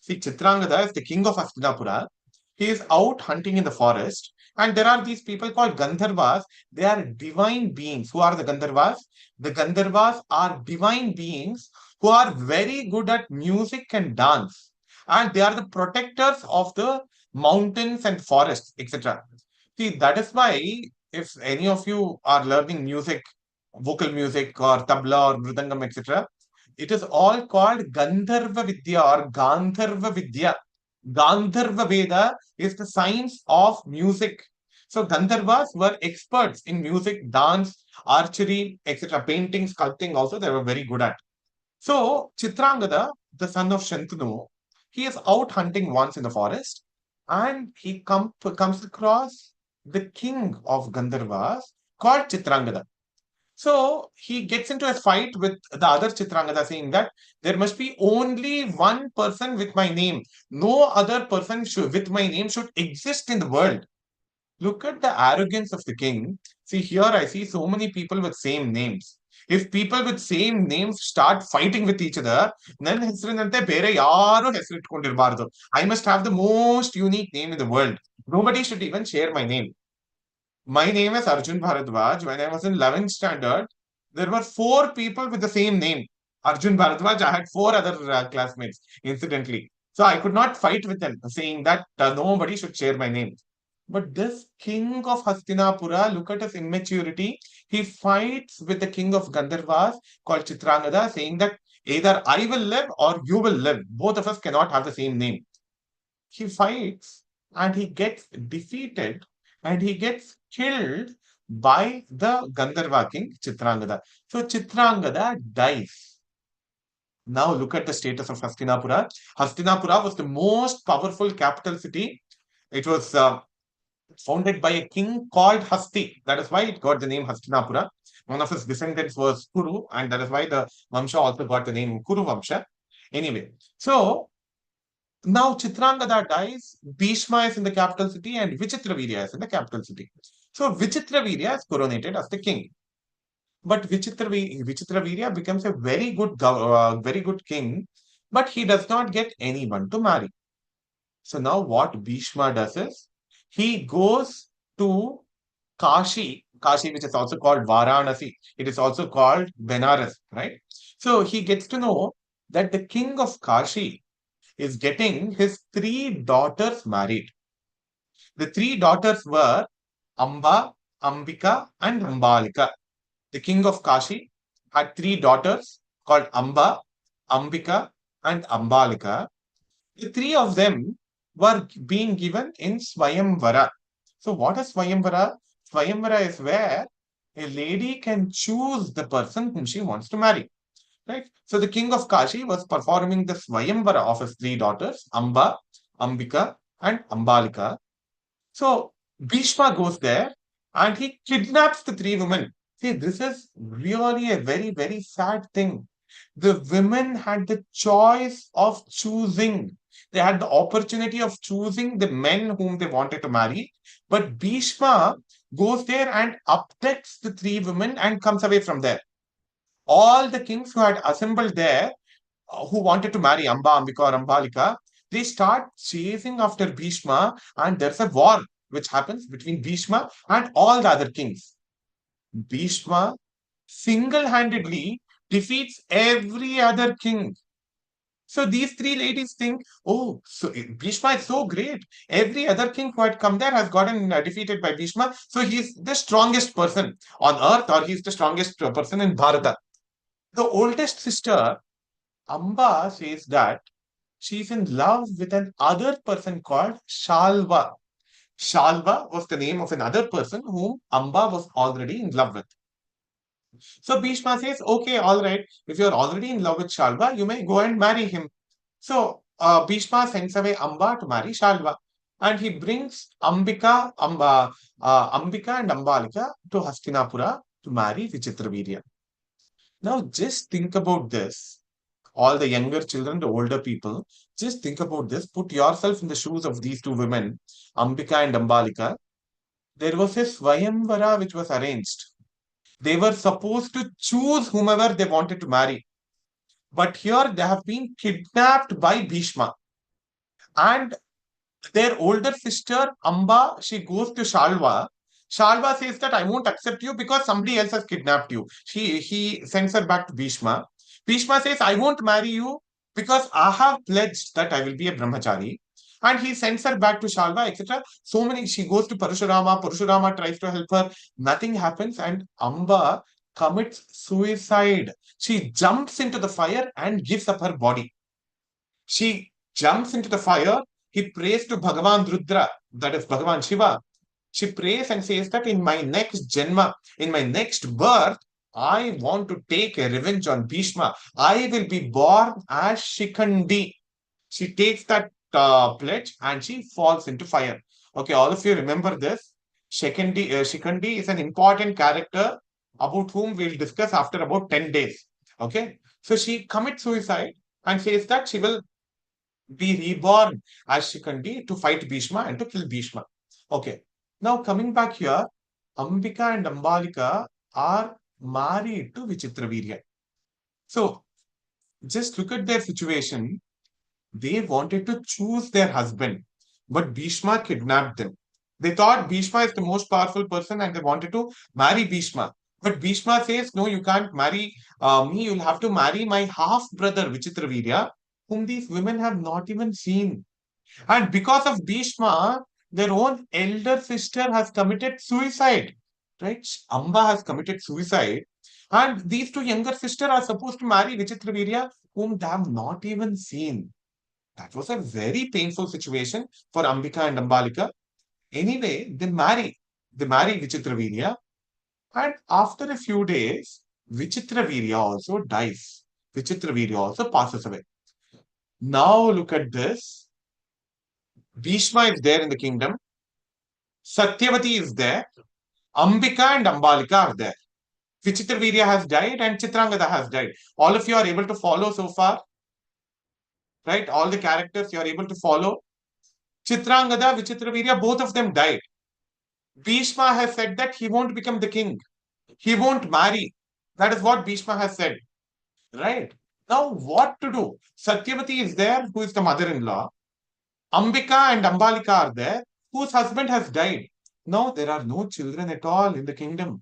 See, Chitrangada is the king of Hastinapura. He is out hunting in the forest, and there are these people called Gandharvas. They are divine beings. Who are the Gandharvas? The Gandharvas are divine beings who are very good at music and dance, and they are the protectors of the mountains and forests, etc. See, that is why if any of you are learning music, vocal music or tabla or mridangam, etc., it is all called Gandharva Vidya or Gandharva Vidya. Gandharva Veda is the science of music. So Gandharvas were experts in music, dance, archery, etc. Painting, sculpting also they were very good at. So Chitrangada, the son of Shantanu, he is out hunting once in the forest and he comes across the king of Gandharvas called Chitrangada. So he gets into a fight with the other Chitrangada saying that there must be only one person with my name. No other person with my name should exist in the world. Look at the arrogance of the king. See, here I see so many people with same names. If people with same names start fighting with each other, then ಹೆಸರಿನಂತೆ ಬೇರೆ ಯಾರು ಹೆಸರಿಟ್ಕೊಂಡಿರಬಾರದು. I must have the most unique name in the world. Nobody should even share my name. My name is Arjun Bharadwaj. When I was in 11th standard, there were four people with the same name. Arjun Bharadwaj, I had four other classmates, incidentally. So I could not fight with them, saying that nobody should share my name. But this king of Hastinapura, look at his immaturity. He fights with the king of Gandharvas called Chitrangada, saying that either I will live or you will live. Both of us cannot have the same name. He fights and he gets defeated and he gets killed by the Gandharva king Chitrangada. So Chitrangada dies. Now look at the status of Hastinapura. Hastinapura was the most powerful capital city. It was founded by a king called Hasti. That is why it got the name Hastinapura. One of his descendants was Kuru, and that is why the Vamsha also got the name Kuru Vamsha. Anyway, so now Chitrangada dies, Bhishma is in the capital city, and Vichitravirya is in the capital city. So Vichitravirya is coronated as the king. But Vichitravirya becomes a very good king, but he does not get anyone to marry. So now what Bhishma does is, he goes to Kashi, which is also called Varanasi. It is also called Benares, right? So he gets to know that the king of Kashi is getting his three daughters married. The three daughters were Amba, Ambika, and Ambalika. The king of Kashi had three daughters called Amba, Ambika, and Ambalika. The three of them were being given in Swayamvara. So, what is Swayamvara? Swayamvara is where a lady can choose the person whom she wants to marry. Right? So, the king of Kashi was performing the Swayamvara of his three daughters, Amba, Ambika, and Ambalika. So Bhishma goes there and he kidnaps the three women. See, this is really a very, very sad thing. The women had the choice of choosing. They had the opportunity of choosing the men whom they wanted to marry. But Bhishma goes there and abducts the three women and comes away from there. All the kings who had assembled there, who wanted to marry Amba, Ambika, or Ambalika, they start chasing after Bhishma, and there's a war which happens between Bhishma and all the other kings. Bhishma single-handedly defeats every other king. So these three ladies think, oh, so Bhishma is so great. Every other king who had come there has gotten defeated by Bhishma. So he's the strongest person on earth, or he's the strongest person in Bharata. The oldest sister, Amba, says that she's in love with another person called Shalva. Shalva was the name of another person whom Amba was already in love with. So Bhishma says, okay, all right, if you're already in love with Shalva, you may go and marry him. So Bhishma sends away Amba to marry Shalva. And he brings Ambika and Ambalika to Hastinapura to marry Vichitravirya. Now just think about this. All the younger children, the older people, just think about this. Put yourself in the shoes of these two women, Ambika and Ambalika. There was a Swayamvara which was arranged. They were supposed to choose whomever they wanted to marry. But here they have been kidnapped by Bhishma. And their older sister, Amba, she goes to Shalva. Shalva says that I won't accept you because somebody else has kidnapped you. He sends her back to Bhishma. Bhishma says, I won't marry you because I have pledged that I will be a brahmachari. And he sends her back to Shalva, etc. So many, she goes to Parashurama. Parashurama tries to help her. Nothing happens. And Amba commits suicide. She jumps into the fire and gives up her body. She jumps into the fire. He prays to Bhagavan Rudra, that is Bhagavan Shiva. She prays and says that in my next Janma, in my next birth, I want to take a revenge on Bhishma. I will be born as Shikhandi. She takes that pledge and she falls into fire. Okay, all of you remember this. Shikhandi is an important character about whom we'll discuss after about 10 days. Okay, so she commits suicide and says that she will be reborn as Shikhandi to fight Bhishma and to kill Bhishma. Okay, now coming back here, Ambika and Ambalika are married to Vichitravirya. So just look at their situation. They wanted to choose their husband, but Bhishma kidnapped them. They thought Bhishma is the most powerful person and they wanted to marry Bhishma. But Bhishma says, no, you can't marry me. You'll have to marry my half brother, Vichitravirya, whom these women have not even seen. And because of Bhishma, their own elder sister has committed suicide. Right? Amba has committed suicide. And these two younger sisters are supposed to marry Vichitravirya, whom they have not even seen. That was a very painful situation for Ambika and Ambalika. Anyway, they marry. They marry Vichitravirya. And after a few days, Vichitravirya also dies. Vichitravirya also passes away. Now look at this. Bhishma is there in the kingdom. Satyavati is there. Ambika and Ambalika are there. Vichitravirya has died and Chitrangada has died. All of you are able to follow so far? Right? All the characters you are able to follow. Chitrangada, Vichitravirya, both of them died. Bhishma has said that he won't become the king. He won't marry. That is what Bhishma has said. Right? Now, what to do? Satyavati is there, who is the mother-in-law. Ambika and Ambalika are there, whose husband has died. Now there are no children at all in the kingdom.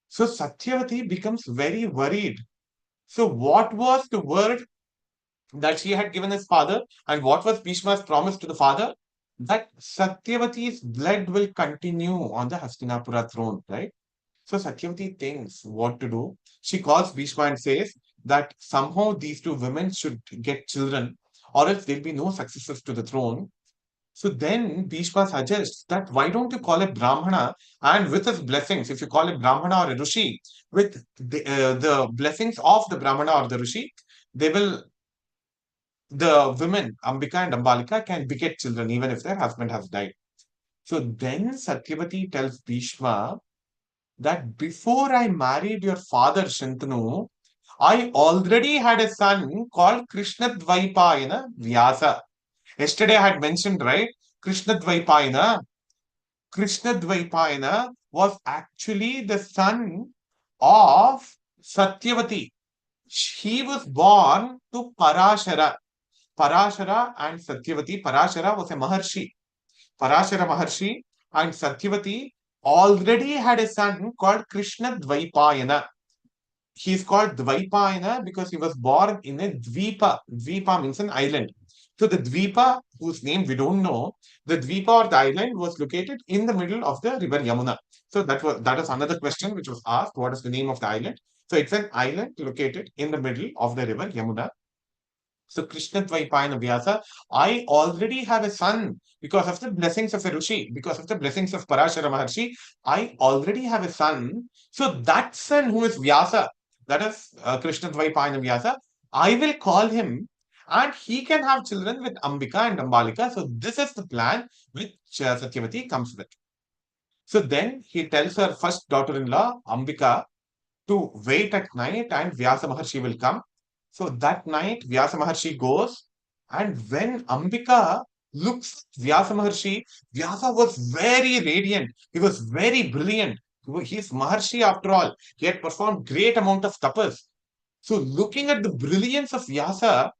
So Satyavati becomes very worried. So what was the word that she had given his father, and what was Bhishma's promise to the father? That Satyavati's blood will continue on the Hastinapura throne, right? So Satyavati thinks what to do. She calls Bhishma and says that somehow these two women should get children, or else there'll be no successors to the throne. So then Bhishma suggests that why don't you call a Brahmana, and with his blessings, if you call a Brahmana or a Rishi, with the blessings of the Brahmana or the Rishi, they will, the women, Ambika and Ambalika, can beget children even if their husband has died. So then Satyavati tells Bhishma that before I married your father Shantanu, I already had a son called Krishna Dvaipayana Vyasa. Yesterday I had mentioned, right? Krishna Dvaipayana. Krishna Dvaipayana was actually the son of Satyavati. He was born to Parashara. Parashara and Satyavati. Parashara was a Maharshi. Parashara Maharshi and Satyavati already had a son called Krishna Dvaipayana. He is called Dvaipayana because he was born in a Dvipa. Dvipa means an island. So the Dvipa, whose name we don't know, the Dvipa or the island was located in the middle of the river Yamuna. So that is another question which was asked. What is the name of the island? So it's an island located in the middle of the river Yamuna. So Krishna Dvaipayana Vyasa, I already have a son because of the blessings of a Rishi, because of the blessings of Parashara Maharshi. I already have a son. So that son who is Vyasa, that is Krishna Dvaipayana Vyasa, I will call him and he can have children with Ambika and Ambalika. So this is the plan which Satyavati comes with. So then he tells her first daughter-in-law, Ambika, to wait at night and Vyasa Maharshi will come. So that night, Vyasa Maharshi goes, and when Ambika looks at Vyasa Maharshi, Vyasa was very radiant. He was very brilliant. He is Maharshi after all. He had performed great amount of tapas. So looking at the brilliance of Vyasa,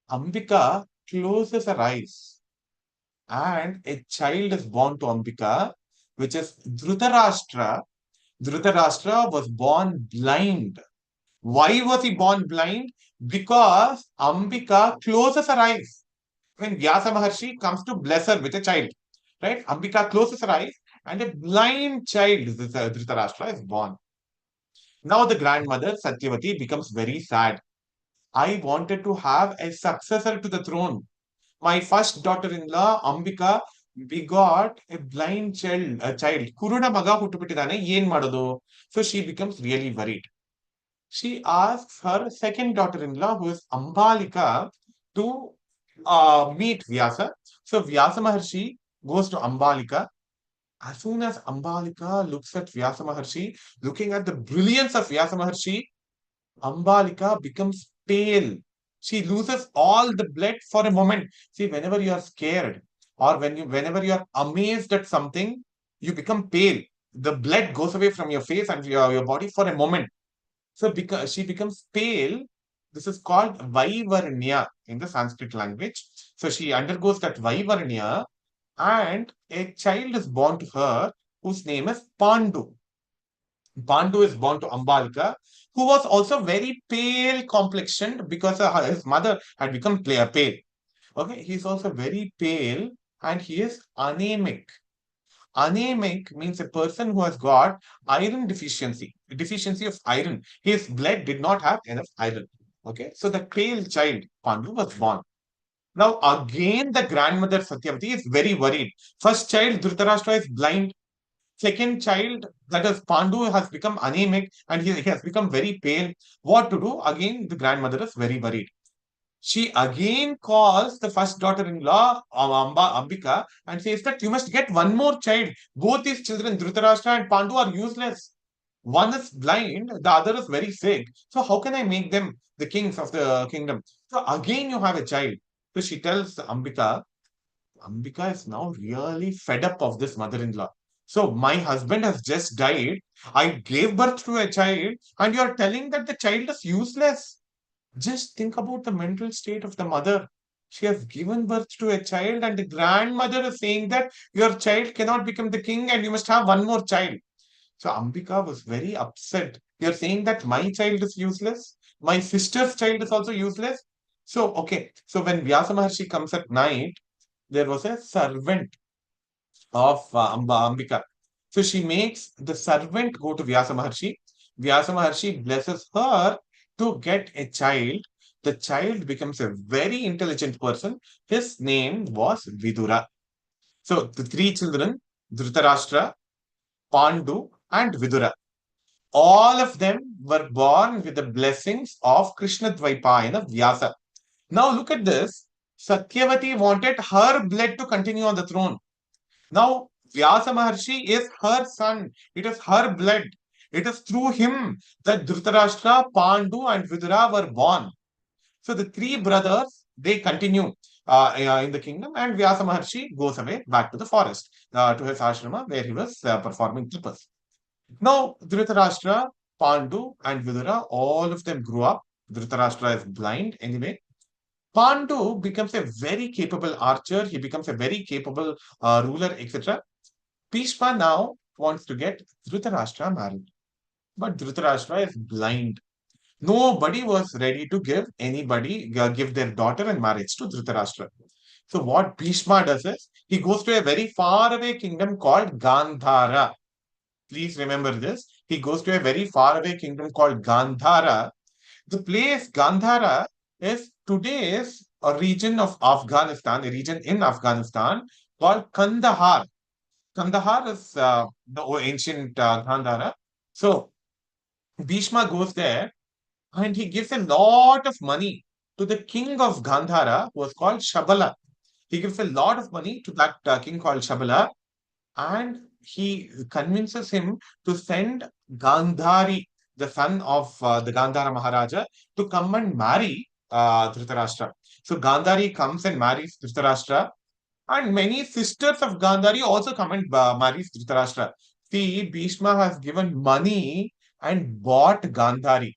Ambika closes her eyes and a child is born to Ambika, which is Dhritarashtra. Dhritarashtra was born blind. Why was he born blind? Because Ambika closes her eyes when Vyasa Maharshi comes to bless her with a child. Right? Ambika closes her eyes and a blind child, Dhritarashtra, is born. Now the grandmother, Satyavati, becomes very sad. I wanted to have a successor to the throne. My first daughter-in-law, Ambika, begot a blind child. Kuruna maga huttubitidane, yen madodu. So she becomes really worried. She asks her second daughter-in-law, who is Ambalika, to meet Vyasa. So Vyasa Maharshi goes to Ambalika. As soon as Ambalika looks at Vyasa Maharshi, looking at the brilliance of Vyasa Maharshi, Ambalika becomes pale. She loses all the blood for a moment. See, whenever you are scared or whenever you are amazed at something, you become pale. The blood goes away from your face and your body for a moment. So because she becomes pale, this is called Vaivarnya in the Sanskrit language. So she undergoes that Vaivarnya and a child is born to her whose name is Pandu. Pandu is born to Ambalika, who was also very pale complexioned because his mother had become pale. Okay, he is also very pale and he is anemic. Anemic means a person who has got iron deficiency of iron. His blood did not have enough iron. Okay, so the pale child, Pandu, was born. Now, again, the grandmother Satyavati is very worried. First child, Dhritarashtra, is blind. Second child, that is Pandu, has become anemic and he has become very pale. What to do? Again, the grandmother is very worried. She again calls the first daughter-in-law, Ambika, and says that you must get one more child. Both these children, Dhritarashtra and Pandu, are useless. One is blind, the other is very sick. So how can I make them the kings of the kingdom? So again, you have a child. So she tells Ambika, Ambika is now really fed up of this mother-in-law. So my husband has just died. I gave birth to a child, and you are telling that the child is useless. Just think about the mental state of the mother. She has given birth to a child, and the grandmother is saying that your child cannot become the king and you must have one more child. So Ambika was very upset. You're saying that my child is useless? My sister's child is also useless? So, okay. So when Vyasa Maharshi comes at night, there was a servant of Ambika. So she makes the servant go to Vyasa Maharshi. Vyasa Maharshi blesses her to get a child. The child becomes a very intelligent person. His name was Vidura. So the three children, Dhritarashtra, Pandu, and Vidura, all of them were born with the blessings of Krishna Dvaipayana Vyasa. Now look at this. Satyavati wanted her blood to continue on the throne. Now, Vyasa Maharshi is her son. It is her blood. It is through him that Dhritarashtra, Pandu, and Vidura were born. So the three brothers, they continue in the kingdom, and Vyasa Maharshi goes away back to the forest, to his ashrama, where he was performing tapas. Now, Dhritarashtra, Pandu, and Vidura, all of them grew up. Dhritarashtra is blind anyway. Pandu becomes a very capable archer. He becomes a very capable ruler, etc. Bhishma now wants to get Dhritarashtra married. But Dhritarashtra is blind. Nobody was ready to give anybody, give their daughter in marriage to Dhritarashtra. So what Bhishma does is, he goes to a very far away kingdom called Gandhara. Please remember this. He goes to a very far away kingdom called Gandhara. The place Gandhara is today's a region of Afghanistan, a region in Afghanistan called Kandahar. Kandahar is the ancient Gandhara. So Bhishma goes there and he gives a lot of money to the king of Gandhara, who was called Shabala. He gives a lot of money to that king called Shabala, and he convinces him to send Gandhari, the son of the Gandhara Maharaja, to come and marry Dhritarashtra. So Gandhari comes and marries Dhritarashtra, and many sisters of Gandhari also come and marries Dhritarashtra. See, Bhishma has given money and bought Gandhari.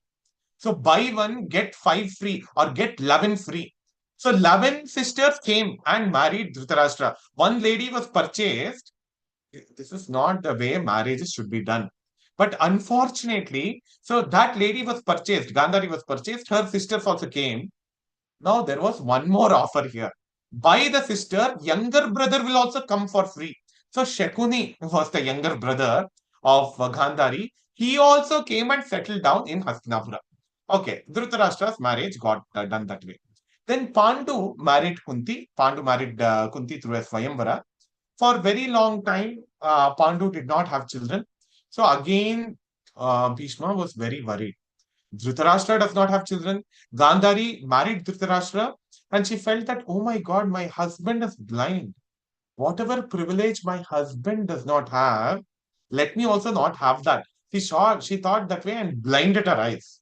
So buy one, get five free, or get 11 free. So 11 sisters came and married Dhritarashtra. One lady was purchased. This is not the way marriages should be done. But unfortunately, so that lady was purchased, Gandhari was purchased, her sisters also came. Now there was one more offer here. By the sister, younger brother will also come for free. So Shakuni was the younger brother of Gandhari. He also came and settled down in Hastinapura. Okay, Dhritarashtra's marriage got done that way. Then Pandu married Kunti. Pandu married Kunti through a Swayamvara. For a very long time, Pandu did not have children. So again, Bhishma was very worried. Dhritarashtra does not have children. Gandhari married Dhritarashtra, and she felt that, oh my God, my husband is blind. Whatever privilege my husband does not have, let me also not have that. She thought that way and blinded her eyes.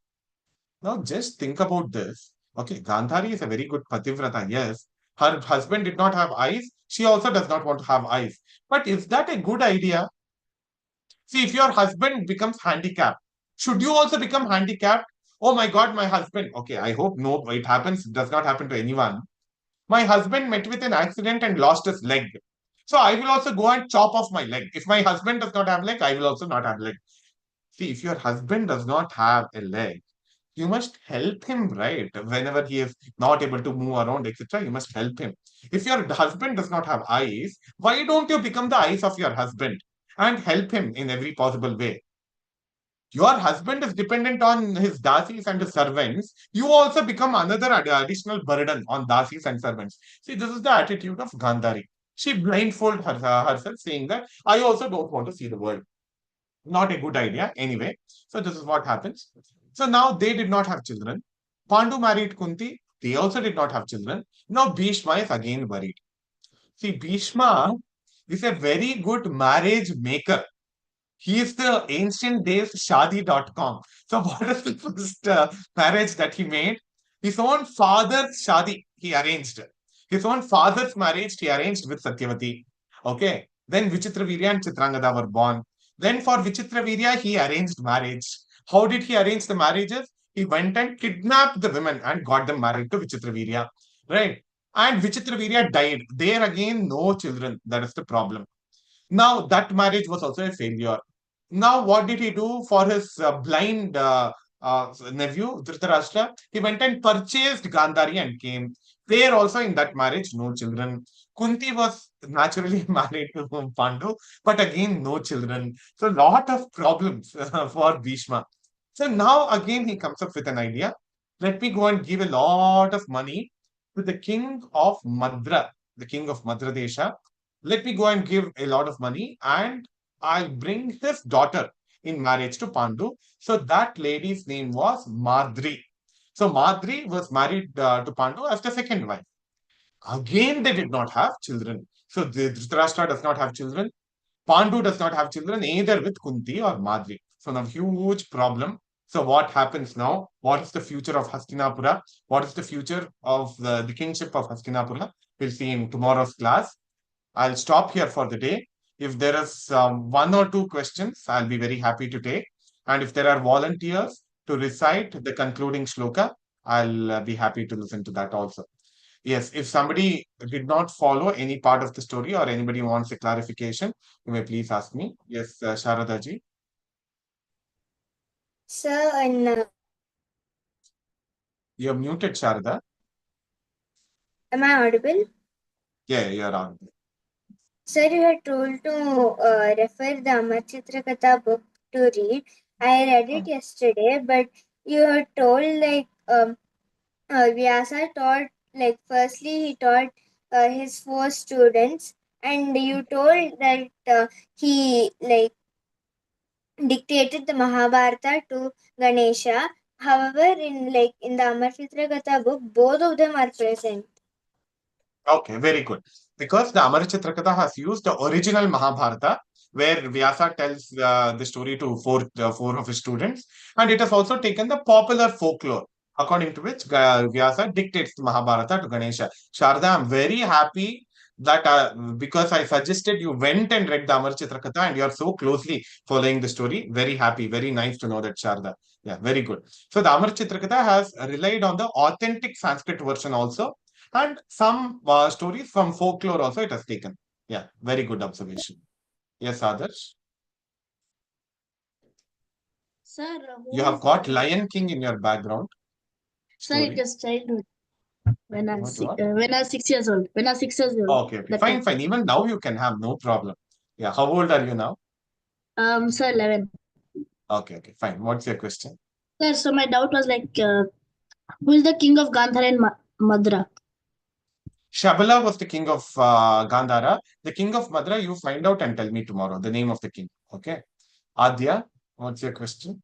Now just think about this. Okay, Gandhari is a very good Pativrata, yes. Her husband did not have eyes. She also does not want to have eyes. But is that a good idea? See, if your husband becomes handicapped, should you also become handicapped? Oh my God, my husband. Okay, I hope no, it happens, does not happen to anyone. My husband met with an accident and lost his leg. So I will also go and chop off my leg. If my husband does not have leg, I will also not have leg. See, if your husband does not have a leg, you must help him, right? Whenever he is not able to move around, etc., you must help him. If your husband does not have eyes, why don't you become the eyes of your husband and help him in every possible way? Your husband is dependent on his dasis and his servants. You also become another additional burden on dasis and servants. See, this is the attitude of Gandhari. She blindfolded herself, saying that I also don't want to see the world. Not a good idea anyway. So this is what happens. So now they did not have children. Pandu married Kunti. They also did not have children. Now Bhishma is again worried. See, Bhishma is a very good marriage maker. He is the ancient days Shadi.com. So what is the first marriage that he made? His own father's Shadi he arranged. His own father's marriage he arranged with Satyavati. Okay. Then Vichitravirya and Chitrangada were born. Then for Vichitravirya, he arranged marriage. How did he arrange the marriages? He went and kidnapped the women and got them married to Vichitravirya. Right? And Vichitravirya died. There again, no children. That is the problem. Now, that marriage was also a failure. Now, what did he do for his blind nephew, Dhritarashtra? He went and purchased Gandhari and came. There also in that marriage, no children. Kunti was naturally married to Pandu, but again, no children. So, lot of problems for Bhishma. So now again he comes up with an idea. Let me go and give a lot of money to the king of Madra, the king of Madra Desha. Let me go and give a lot of money and I'll bring his daughter in marriage to Pandu. So that lady's name was Madri. So Madri was married to Pandu as the second wife. Again, they did not have children. So the Dhritarashtra does not have children. Pandu does not have children either with Kunti or Madri. So now huge problem. So what happens now? What is the future of Hastinapura? What is the future of the kingship of Hastinapura? We'll see in tomorrow's class. I'll stop here for the day. If there is one or two questions, I'll be very happy to take. And if there are volunteers to recite the concluding shloka, I'll be happy to listen to that also. Yes, if somebody did not follow any part of the story or anybody wants a clarification, you may please ask me. Yes, Sharada ji. Sir, and You're muted, Sharada. am I audible? Yeah, you're on. Sir, you had told to refer the Amar Chitrakatha book to read. I read it yesterday, but you had told like Vyasa taught, like, firstly he taught his 4 students, and you told that he like dictated the Mahabharata to Ganesha. However, in the Amar Chitragatha book, both of them are present. Okay, very good. Because the Amar Chitrakatha has used the original Mahabharata, where Vyasa tells the story to four of his students, and it has also taken the popular folklore, according to which Vyasa dictates the Mahabharata to Ganesha. Sharda, I'm very happy that because I suggested you went and read the Amar Chitrakatha and you are so closely following the story. Very happy, very nice to know that, Sharda. Yeah, very good. So the Amar Chitrakatha has relied on the authentic Sanskrit version also, and some stories from folklore also it has taken. Yeah, very good observation. Yes, Adarsh. Sir, You have got Lion King in your background sir, it story. was childhood. When I What, was what? when I was 6 years old. When I was 6 years old. Okay, okay. That Fine, time. fine. Even now you can have no problem. Yeah, how old are you now? Sir, 11. Okay, okay, fine. What's your question? Sir, so my doubt was like, who is the king of Gandhara and Madra? Shabala was the king of Gandhara. The king of Madra, you find out and tell me tomorrow the name of the king. Okay. Adya, what's your question?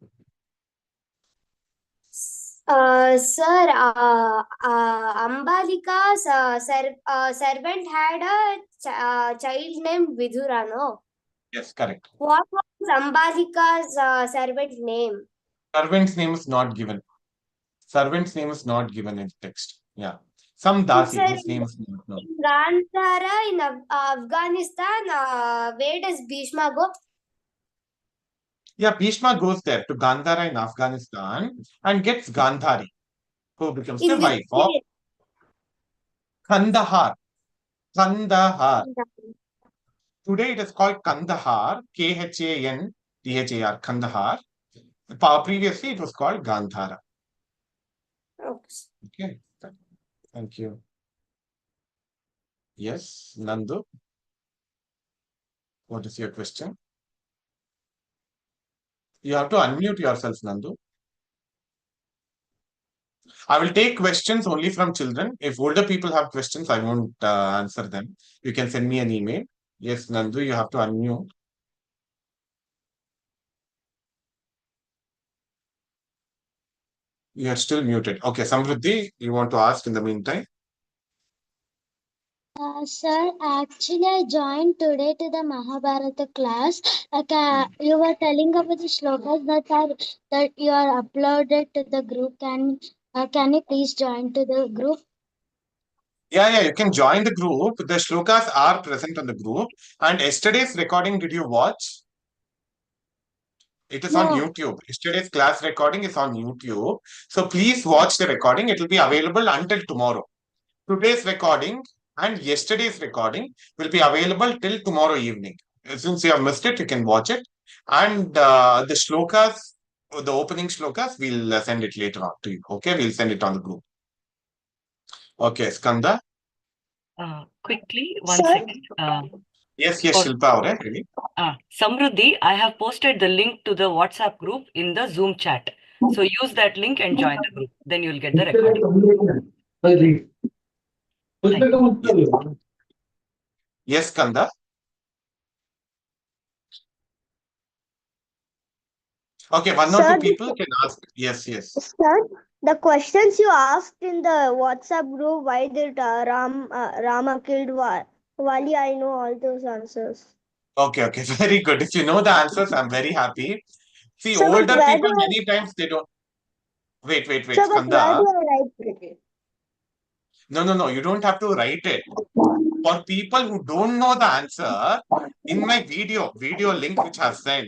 Sir, Ambalika's servant had a child named Vidura, no? Yes, correct. What was Ambalika's servant name? Servant's name is not given. Servant's name is not given in text. Yeah. Some Dasi Sir, whose name is not known. in Gandhara in Afghanistan, where does Bhishma go? Yeah, Bhishma goes there to Gandhara in Afghanistan and gets Gandhari, who becomes the In which wife of place? Kandahar. Kandahar. Today it is called Kandahar, Khandhar, Kandahar. Previously it was called Gandhara. Okay, thank you. Yes, Nandu. What is your question? You have to unmute yourself, Nandu. I will take questions only from children. If older people have questions, I won't answer them. You can send me an email. Yes, Nandu, you have to unmute. You are still muted. Okay, Samruddhi, you want to ask in the meantime? Sir, actually, I joined today to the Mahabharata class. You were telling about the shlokas that you are uploaded to the group. Can you please join to the group? Yeah, you can join the group. The shlokas are present on the group. And yesterday's recording, did you watch? It is on No. YouTube. Yesterday's class recording is on YouTube. So please watch the recording. It will be available until tomorrow. today's recording and yesterday's recording will be available till tomorrow evening. Since you have missed it, you can watch it. And the shlokas, the opening shlokas, we'll send it later on to you. Okay, we'll send it on the group. Okay, Skanda. Quickly, one Sir? second. Yes, For Shilpa, all right, really? Samruddhi, I have posted the link to the WhatsApp group in the Zoom chat. So use that link and join the group. Then you'll get the recording. Thank you. Yes, Skanda. Okay, one or Sir, two people can ask. Yes, yes. Sir, the questions you asked in the WhatsApp group, why did Rama killed Wali? I know all those answers. Okay, okay, very good. If you know the answers, I'm very happy. See, So, but older where people, do many times they don't. Wait, Sir, but where Skanda. do I write it? No, you don't have to write it. For people who don't know the answer, in my video link which I've sent,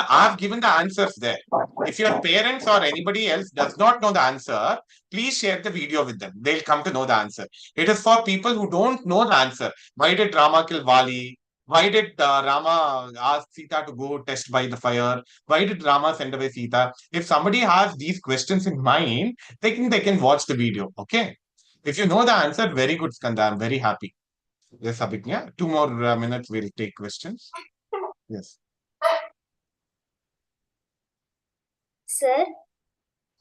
I've given the answers there. If your parents or anybody else does not know the answer, please share the video with them. They'll come to know the answer. It is for people who don't know the answer. Why did Rama kill Vali? Why did Rama ask Sita to go test by the fire? Why did Rama send away Sita? If somebody has these questions in mind, they can watch the video. Okay. If you know the answer, very good, Skanda. I'm very happy. Yes, Abhignya. 2 more minutes, we'll take questions. Yes. Sir,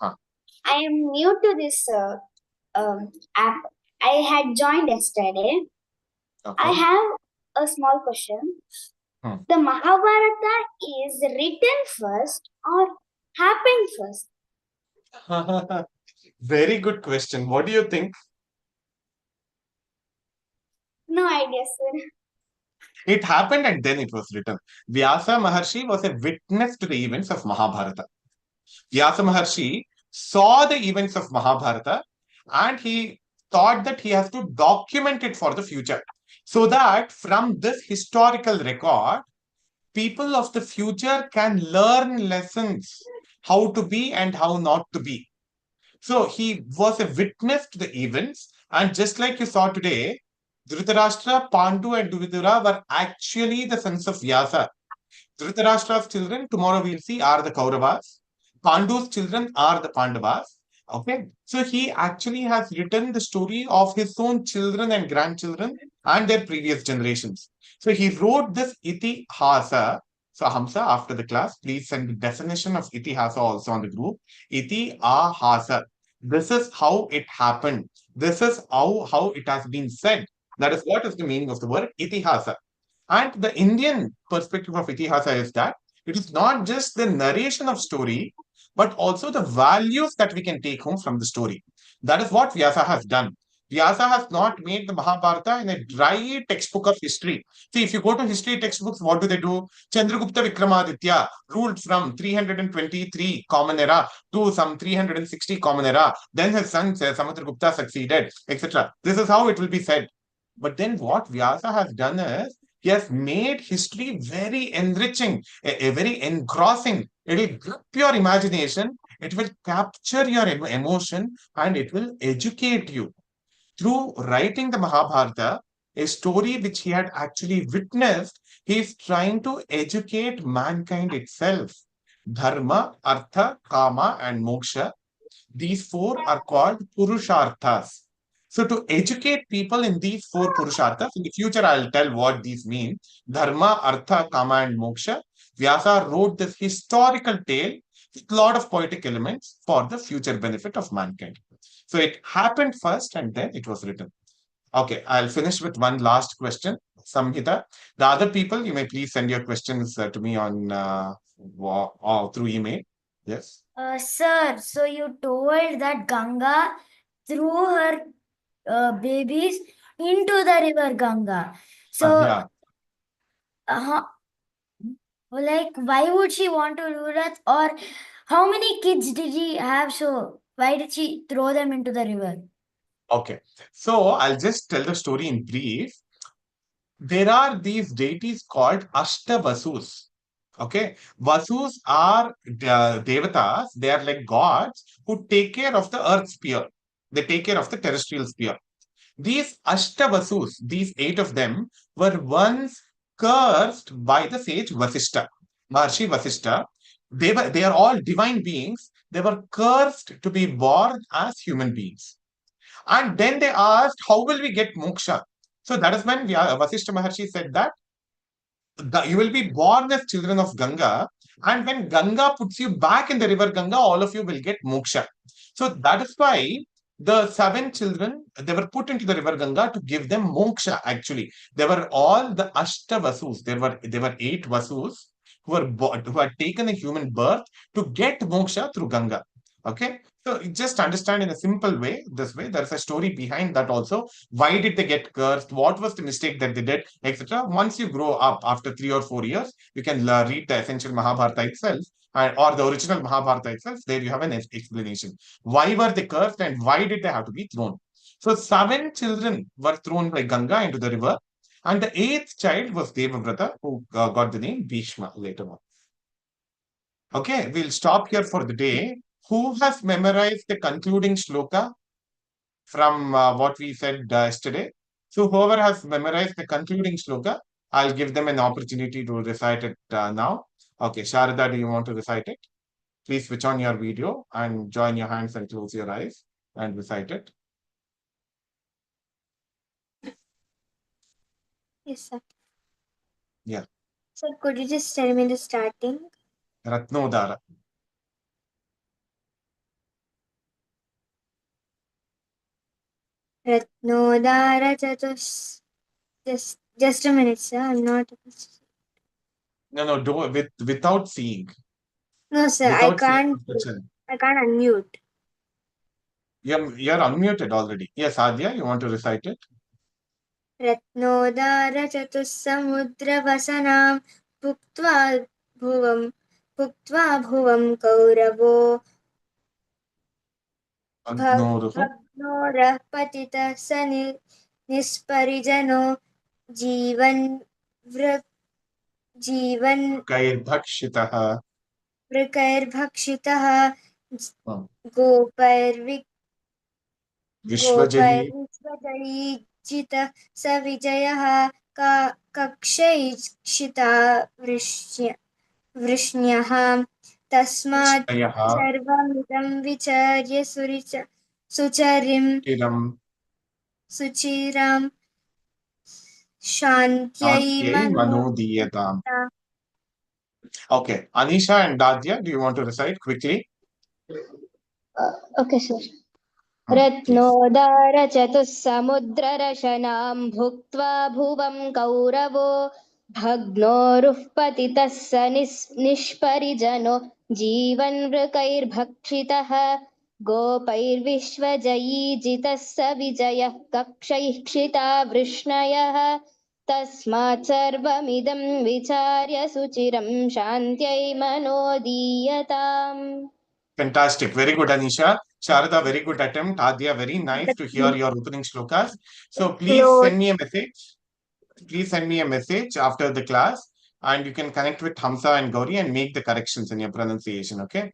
Huh. I am new to this app. I had joined yesterday. I Okay. have a small question. Hmm. The Mahabharata is written first or happened first? Very good question. What do you think? No idea, sir. It happened and then it was written. Vyasa Maharshi was a witness to the events of Mahabharata. Vyasa Maharshi saw the events of Mahabharata and he thought that he has to document it for the future. So that from this historical record, people of the future can learn lessons how to be and how not to be. So he was a witness to the events, and just like you saw today, Dhritarashtra, Pandu, and Duvidura were actually the sons of Vyasa. Dhritarashtra's children, tomorrow we'll see, are the Kauravas. Pandu's children are the Pandavas. Okay, so he actually has written the story of his own children and grandchildren and their previous generations. So he wrote this Itihasa. So Hamsa, after the class, please send the definition of Itihasa also on the group. Itihasa. This is how it happened. This is how it has been said. That is what is the meaning of the word Itihasa. And the Indian perspective of Itihasa is that it is not just the narration of story, but also the values that we can take home from the story. That is what Vyasa has done. Vyasa has not made the Mahabharata in a dry textbook of history. See, if you go to history textbooks, what do? Chandragupta Vikramaditya ruled from 323 Common Era to some 360 Common Era. Then his son Samudragupta succeeded, etc. This is how it will be said. But then what Vyasa has done is he has made history very enriching, a very engrossing. It will grip your imagination, it will capture your emotion, and it will educate you. Through writing the Mahabharata, a story which he had actually witnessed, he is trying to educate mankind itself. Dharma, Artha, Kama, and Moksha. These four are called Purusharthas. So, to educate people in these four Purusharthas, in the future I'll tell what these mean. Dharma, Artha, Kama, and Moksha. Vyasa wrote this historical tale with a lot of poetic elements for the future benefit of mankind. So, it happened first and then it was written. Okay, I'll finish with one last question. Samhita, the other people, you may please send your questions to me on or through email. Yes. Sir, so you told that Ganga threw her babies into the river Ganga. So, Yeah. like, why would she want to do that? Or how many kids did she have? So, why did she throw them into the river? Okay, so I'll just tell the story in brief. There are these deities called Ashtavasus. Okay, Vasus are devatas, they are like gods who take care of the earth sphere, they take care of the terrestrial sphere. These Ashtavasus, these 8 of them, were once cursed by the sage Vasishta, Maharshi Vasishta. They are all divine beings. They were cursed to be born as human beings. And then they asked, how will we get moksha? So that is when Vasishta Maharshi said that you will be born as children of Ganga, and when Ganga puts you back in the river Ganga, all of you will get moksha. So that is why the 7 children, they were put into the river Ganga to give them moksha. Actually, they were all the Ashtavasus. There were 8 Vasus who had taken a human birth to get moksha through Ganga. Okay, so you just understand in a simple way. This way, there is a story behind that also. Why did they get cursed? What was the mistake that they did, etc. Once you grow up after 3 or 4 years, you can read the essential Mahabharata itself, or the original Mahabharata itself. There you have an explanation. Why were they cursed and why did they have to be thrown? So 7 children were thrown by Ganga into the river, and the 8th child was Devavrata, who got the name Bhishma later on. Okay, we'll stop here for the day. Who has memorized the concluding shloka from what we said yesterday? So whoever has memorized the concluding shloka, I'll give them an opportunity to recite it now. Okay, Sharada, do you want to recite it? Please switch on your video and join your hands and close your eyes and recite it. Yes, sir. Yeah. Sir, could you just tell me the starting? Ratnodara. Ratnodara Chatus. Just a minute, sir. I'm not. No, without seeing. No, sir. Without seeing the I can't unmute. You're unmuted already. Yes, Adya, you want to recite it? रत्नोदार चतुस्समुद्रवसनां भुक्त्वा भुवं कौरवो भग्नोरः पतितः स निष्परिजनो कैर्भक्षितः वृकैर्भक्षितः गोपैर्विश्वजयीजितः स विजयः कक्षैक्षिता वृष्ण्यः तस्मात् सर्वमिदं विचार्य सुचिरां शान्त्यै मनोदीयताम्. Okay, Anisha and Dadya, do you want to recite quickly? Okay, sir. रत्नोदार चतुस्समुद्ररशनां भुक्त्वा भुवं कौरवो भग्नोरुः पतितः स निष्परिजनो जीवन्वृकैर्भक्षितः गोपैर्विश्वजयी जितः स विजयः कक्षैः क्षिता वृष्णयः तस्मात् सर्वमिदं विचार्य सुचिरं शान्त्यै मनोदीयताम्. Fantastic. Very good, Anisha. Sharada, very good attempt. Adya, very nice to hear your opening shlokas. So please send me a message. Please send me a message after the class, and you can connect with Hamsa and Gauri and make the corrections in your pronunciation. Okay.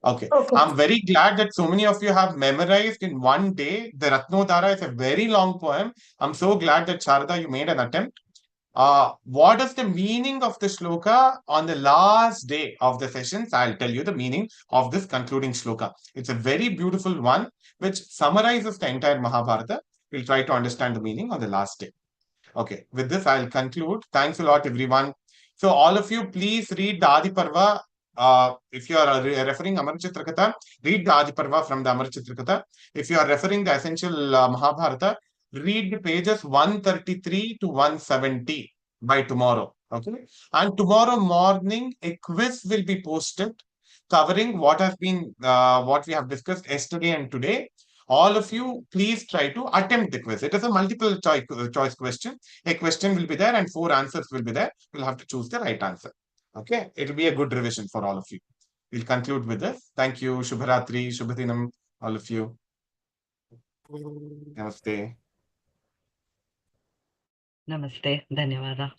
Okay. I'm very glad that so many of you have memorized in one day. The Ratnodara is a very long poem. I'm so glad that Sharada, you made an attempt. What is the meaning of the shloka on the last day of the sessions? I'll tell you the meaning of this concluding shloka. It's a very beautiful one which summarizes the entire Mahabharata. We'll try to understand the meaning on the last day. Okay, with this I'll conclude. Thanks a lot, everyone. So all of you, please read the Adi Parva. If you are referring Amar Chitrakatha, read the Adi Parva from the Amar Chitrakatha. If you are referring the essential Mahabharata, read the pages 133 to 170 by tomorrow. Okay, and tomorrow morning a quiz will be posted covering what has been what we have discussed yesterday and today. All of you, please try to attempt the quiz. It is a multiple choice question. A question will be there and 4 answers will be there. You'll have to choose the right answer. Okay, it will be a good revision for all of you. We'll conclude with this. Thank you. Shubharatri, Shubhadinam, all of you. Namaste. Namaste. Dhanyavada.